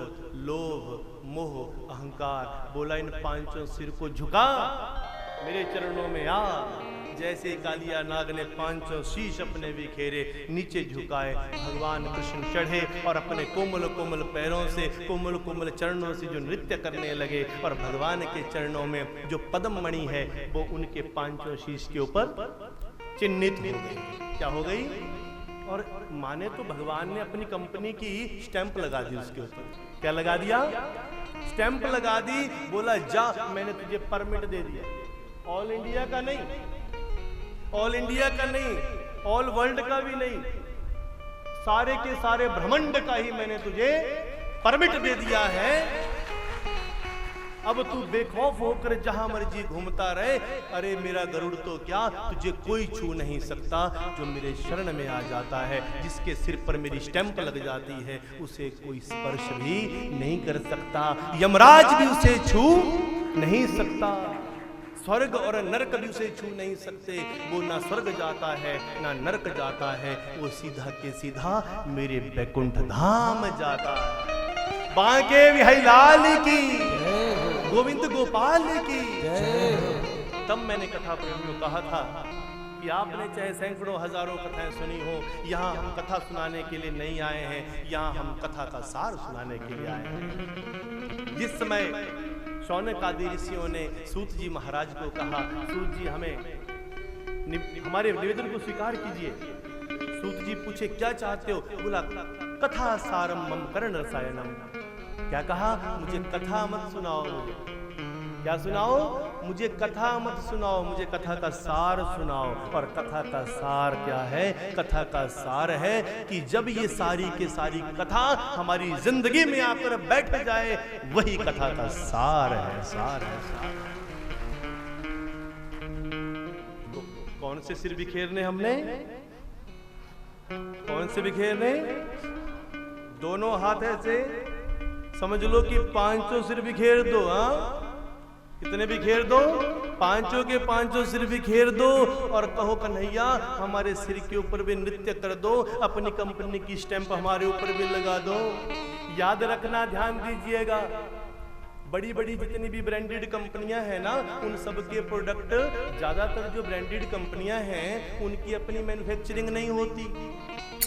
Speaker 3: लोभ, मोह, अहंकार। बोला इन पांचों सिर को झुका मेरे चरणों में आ। जैसे कालिया नाग ने पांचों शीश अपने बिखेरे, नीचे झुकाए, भगवान कृष्ण चढ़े और अपने कोमल कोमल पैरों से, कोमल कोमल चरणों से जो नृत्य करने लगे और भगवान के चरणों में जो पद्म मणि है वो उनके पांचों शीश के ऊपर चिन्हित हो गई। क्या हो गई? और माने तो भगवान ने अपनी कंपनी की स्टैंप लगा दी उसके ऊपर। क्या लगा दिया? स्टैंप लगा दी। बोला जा, मैंने तुझे परमिट दे दिया। ऑल इंडिया का नहीं, ऑल इंडिया का नहीं, ऑल वर्ल्ड का भी नहीं, सारे के सारे ब्रह्मांड का ही मैंने तुझे परमिट दे दिया है। अब तू बेखौफ होकर जहां मर्जी घूमता रहे। अरे मेरा गरुड़ तो क्या, तुझे कोई छू नहीं सकता। जो मेरे शरण में आ जाता है, जिसके सिर पर मेरी स्टैंप लग जाती है, उसे कोई स्पर्श भी नहीं कर सकता। यमराज भी उसे छू नहीं सकता। स्वर्ग और नरक भी उसे छू नहीं सकते। वो ना स्वर्ग जाता है ना नरक जाता है, वो सीधा के सीधा मेरे बैकुंठ धाम जाता है। बांके बिहारी लाल की, गोविंद गोपाल की। तब मैंने कथा प्रेमियों को कहा था कि आपने चाहे सैकड़ों हजारों कथाएं सुनी हो, यहाँ हम कथा सुनाने के लिए नहीं आए हैं, यहाँ हम कथा का सार सुनाने के लिए आए हैं। जिस समय शौनक आदि ऋषियों ने सूत जी महाराज को कहा, सूत जी हमारे निवेदन को स्वीकार कीजिए। सूत जी पूछे क्या चाहते हो? बोला कथा सारम मम कर्ण रसायनम। क्या कहा? मुझे कथा मत सुनाओ। मुझे क्या सुनाओ? मुझे कथा मत सुनाओ, मुझे कथा का सार सुनाओ। और कथा का सार क्या है? कथा का सार है कि जब ये सारी के सारी कथा हमारी जिंदगी में आकर बैठ जाए, वही कथा का सार है। सार है, सार है। तो कौन से सिर बिखेरने हमने? कौन से बिखेरने? दोनों हाथ ऐसे समझ लो कि पांचों सिर बिखेर दो। हाँ, कितने बिखेर दो? पांचों के पांचों सिर बिखेर दो और कहो कन्हैया हमारे सिर के ऊपर भी नृत्य कर दो, अपनी कंपनी की स्टैंप हमारे ऊपर भी लगा दो। याद रखना, ध्यान दीजिएगा, बड़ी बड़ी जितनी भी ब्रांडेड कंपनियां हैं ना, उन सब के प्रोडक्ट, ज्यादातर जो ब्रांडेड कंपनियां हैं उनकी अपनी मैन्युफैक्चरिंग नहीं होती।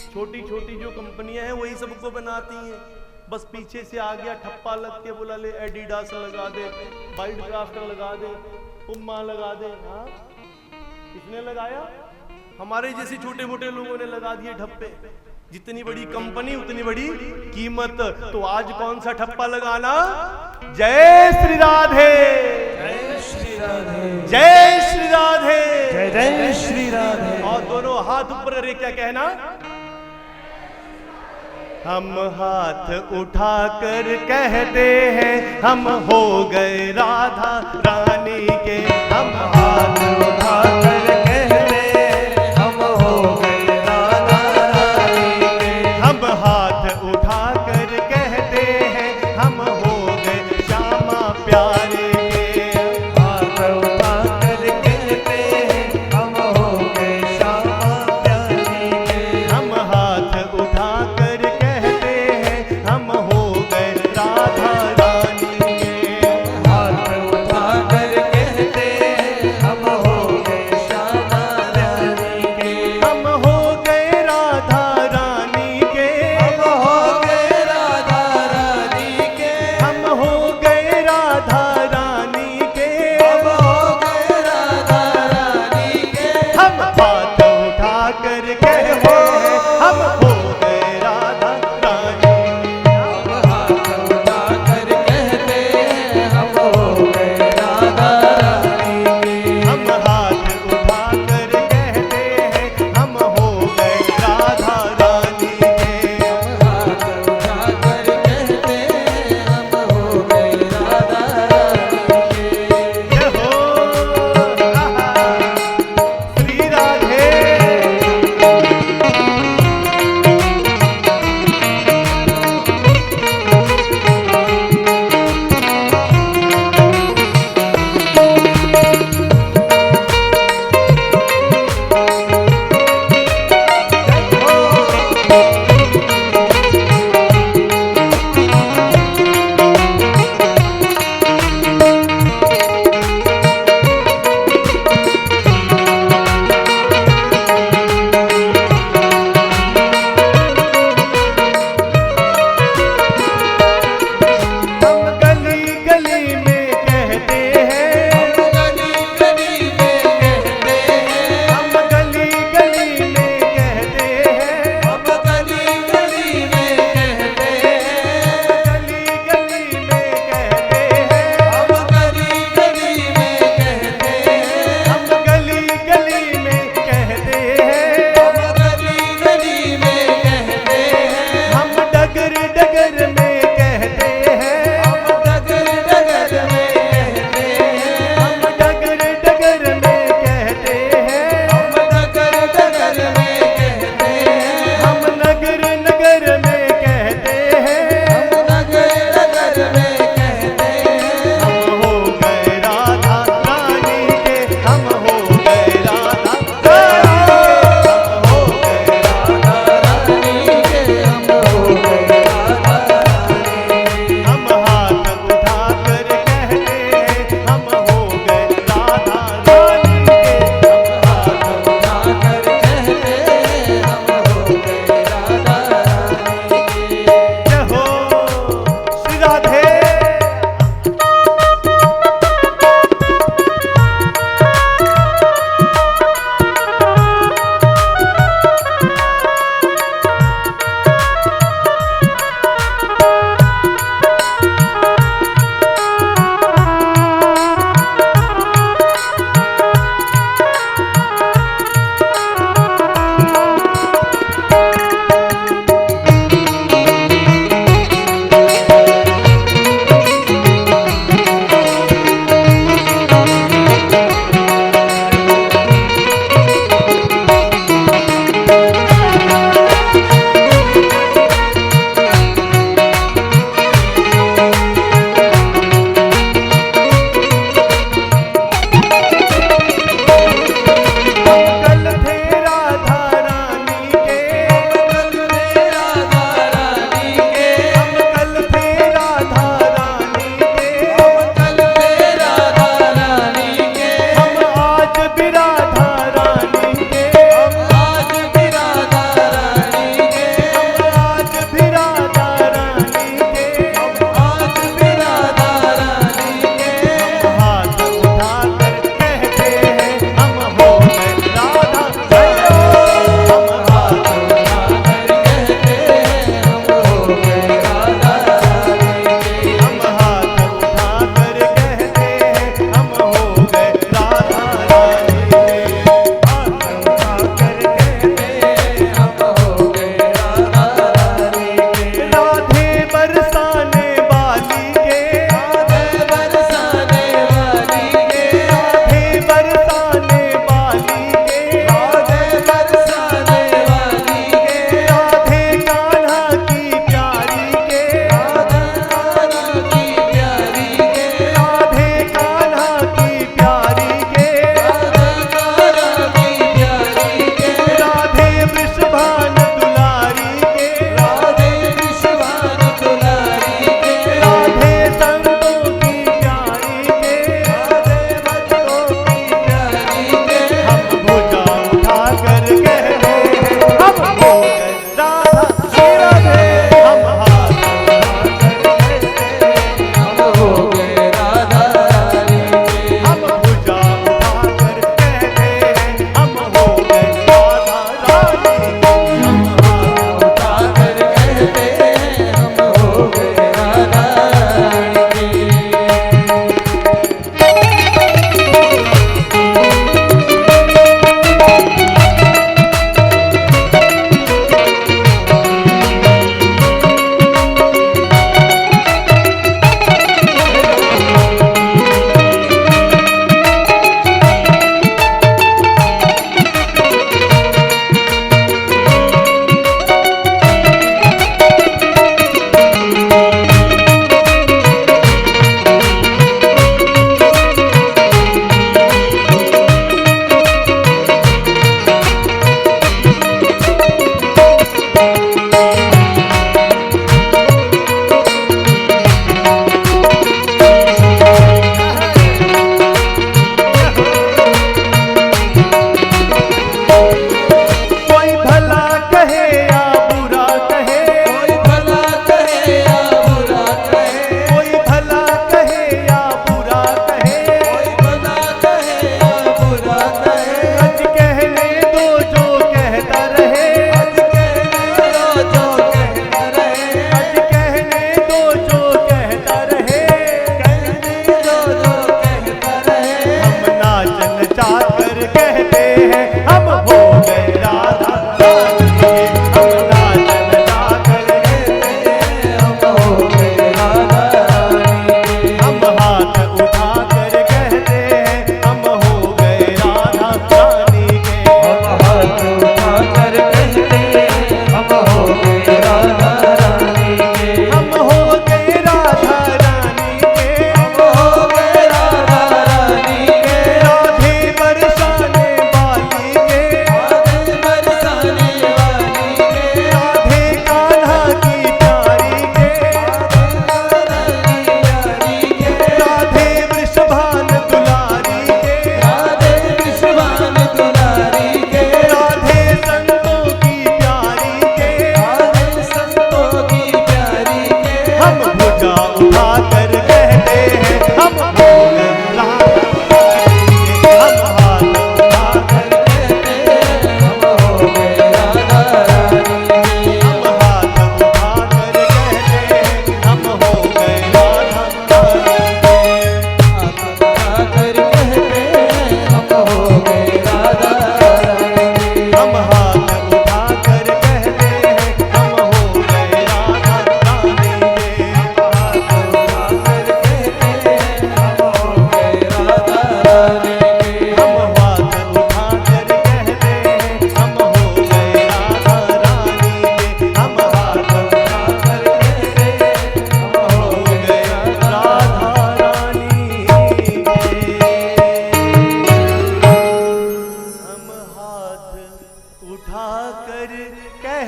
Speaker 3: छोटी छोटी जो कंपनियां हैं वही सबको बनाती हैं। बस पीछे से आ गया ठप्पा लग के, बोला ले एडिडास लगा दे, वाइल्ड क्राफ्ट लगा दे, पुम्मा लगा दे। हाँ, किसने लगाया? हमारे जैसे छोटे मोटे लोगों ने लगा दिए ठप्पे। जितनी बड़ी कंपनी उतनी बड़ी कीमत। तो आज कौन सा ठप्पा लगाना? जय श्री राधे,
Speaker 1: जय श्री राधे,
Speaker 3: जय श्री राधे,
Speaker 1: जय जय श्री राधे।
Speaker 3: और दोनों हाथ ऊपर करके क्या कहना? हम हाथ उठाकर कहते हैं हम हो गए राधा रानी के। हम हाथ उठाकर कहते हैं हम हो गए राधा रानी के। हम हाथ उठाकर कहते हैं हम हो गए श्यामा प्यारे के।
Speaker 1: हाथ उठाकर कहते हैं हम हो गए श्यामा प्यारे के।
Speaker 3: हम हाथ उठाकर हम हो गए राधा रानी के।
Speaker 1: हाथ उठाकर कहते हैं हम हो गए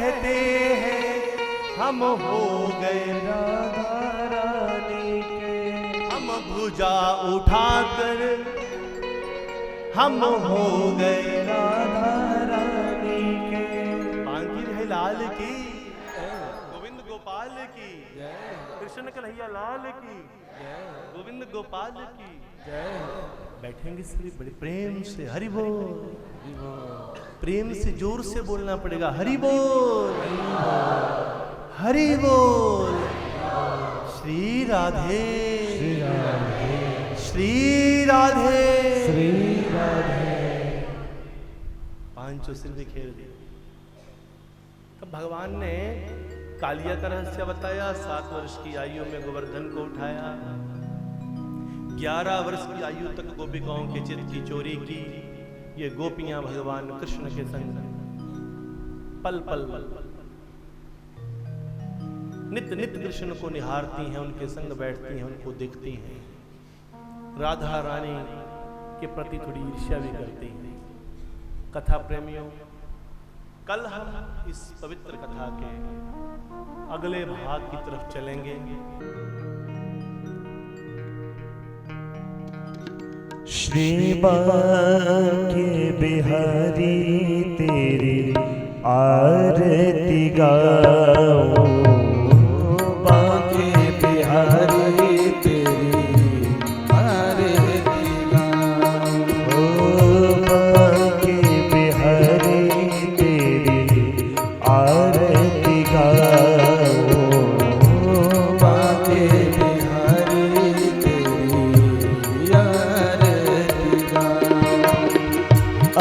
Speaker 3: कहते हैं हम हो गए राधा रानी के। हम भुजा उठाकर हम हो गए राधा रानी के। बांकी रहे लाल की, गोविंद गोपाल की, कृष्ण कन्हैया लाल की, गोविंद गोपाल की। बैठेंगे सभी बड़े प्रेम से हरि बोल, प्रेम से जोर से बोलना पड़ेगा हरि बोल, हरि बोल। श्री राधे श्री राधे श्री राधे। पांचों सिर बिखेर दिए। तब भगवान ने कालिया का रहस्य बताया। 7 वर्ष की आयु में गोवर्धन को उठाया, 11 वर्ष की आयु तक गोपिकाओं के चित्त की चोरी की। ये गोपियां भगवान कृष्ण के संग पल पल नित्य नित्य कृष्ण को निहारती हैं, उनके संग बैठती हैं, उनको देखती हैं। राधा रानी के प्रति थोड़ी ईर्ष्या भी करती हैं। कथा प्रेमियों, कल हम इस पवित्र कथा के अगले भाग की तरफ चलेंगे।
Speaker 1: श्री बांके बिहारी तेरी आरती गाओ, बांके बिहारी तेरी आरती गाओ, बांके बिहारी तेरी आरती गाओ, बांके बिहारी तेरी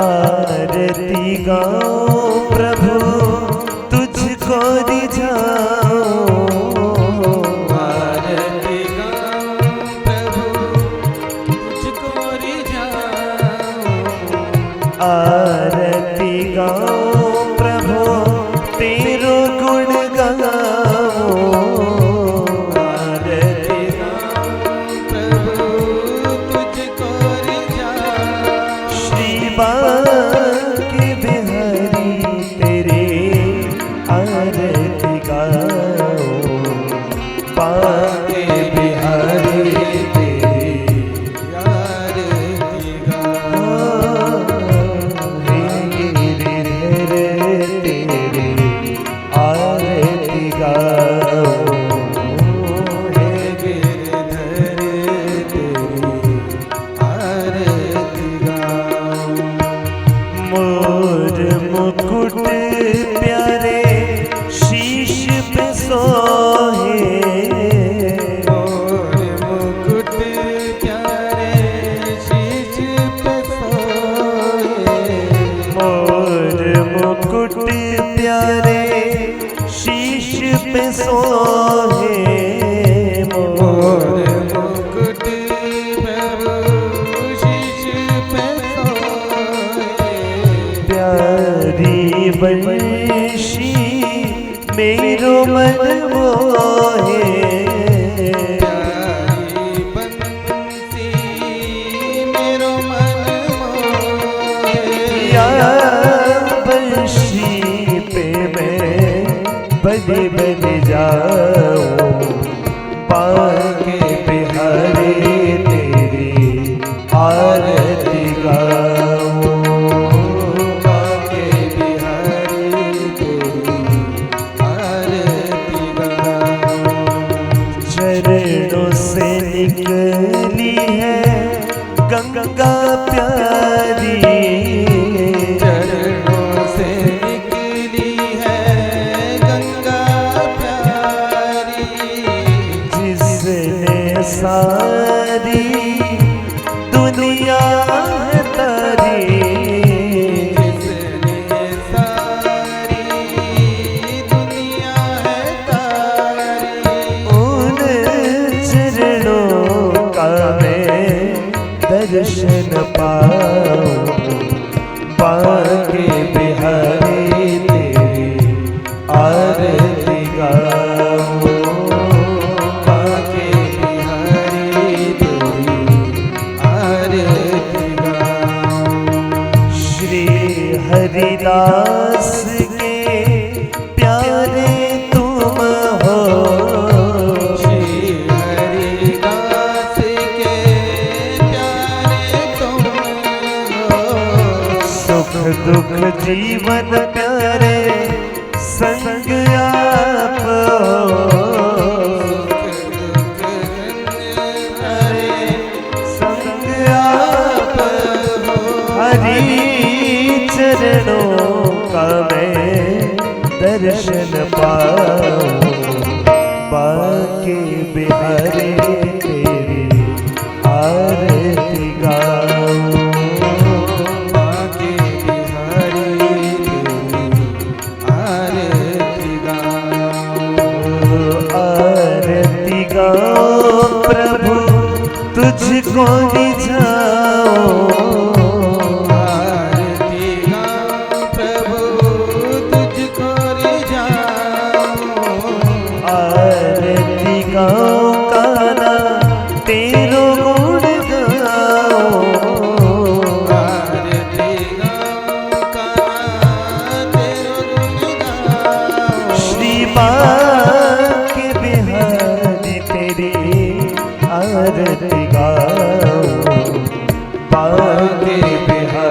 Speaker 1: आरती गाओ प्रभु तुझको रिझाओ, आरती गाओ प्रभु तुझको रिझाओ, आरती गाओ प्रभु तेरो गुण गाओ, आरती गाओ प्रभु तुझको रिझाओ। श्री बांके बिहारी तेरे आरती गाओ, बांके बिहारी तेरी आरती गाओ, हे गिरिधर तेरी आरती गाओ, हे गिरिधर तेरी आरती गाओ। मोर मुकुट प्यारे शीश पे सोहे, मोर मुकुट प्यारे शीश पे सोहे, मोर मुकुट प्यारे शीश पे सोहे, मोर मुकुट प्रभु शीश पे सोहे, प्यारी बंशी मेरो मन मोहे, प्यारी बंसी मेरो मन मोहे, या बंशी पे मैं बलि बन जाऊं, बांके बिहारी तेरी आरती गाऊं, बांके बिहारी तेरी आरती गाऊं। चरणों से निकली है गंगा प्यारी, चरणों से निकली है गंगा प्यारी, जिसने सारी दुनिया है तारी, जिसने सारी दुनिया है तारी, उन चरणों का मैं दर्शन पाऊं, बांके बिहारी तेरी आरती गाऊं, बांके बिहारी तेरी आरती गाऊं। श्री हरिदास के जीवन प्यारे संग आप संग आप हरि चरणों का मैं दर्शन पाऊं बाके बिहारी तेरी आरती गाऊं
Speaker 5: बाके बिहारी तेरी आरती गाऊं
Speaker 1: आरती गाऊं प्रभु तुझको निजाऊं
Speaker 5: आरती गाऊं प्रभु तुझको रिझाऊं
Speaker 1: आरती गाऊं काना तेरो गुण गाऊं
Speaker 5: आरती गाऊं कान्हा तेरो गुण गाऊं
Speaker 1: श्री बाके बिहारी तेरी आरती गाऊं बाके बिहारी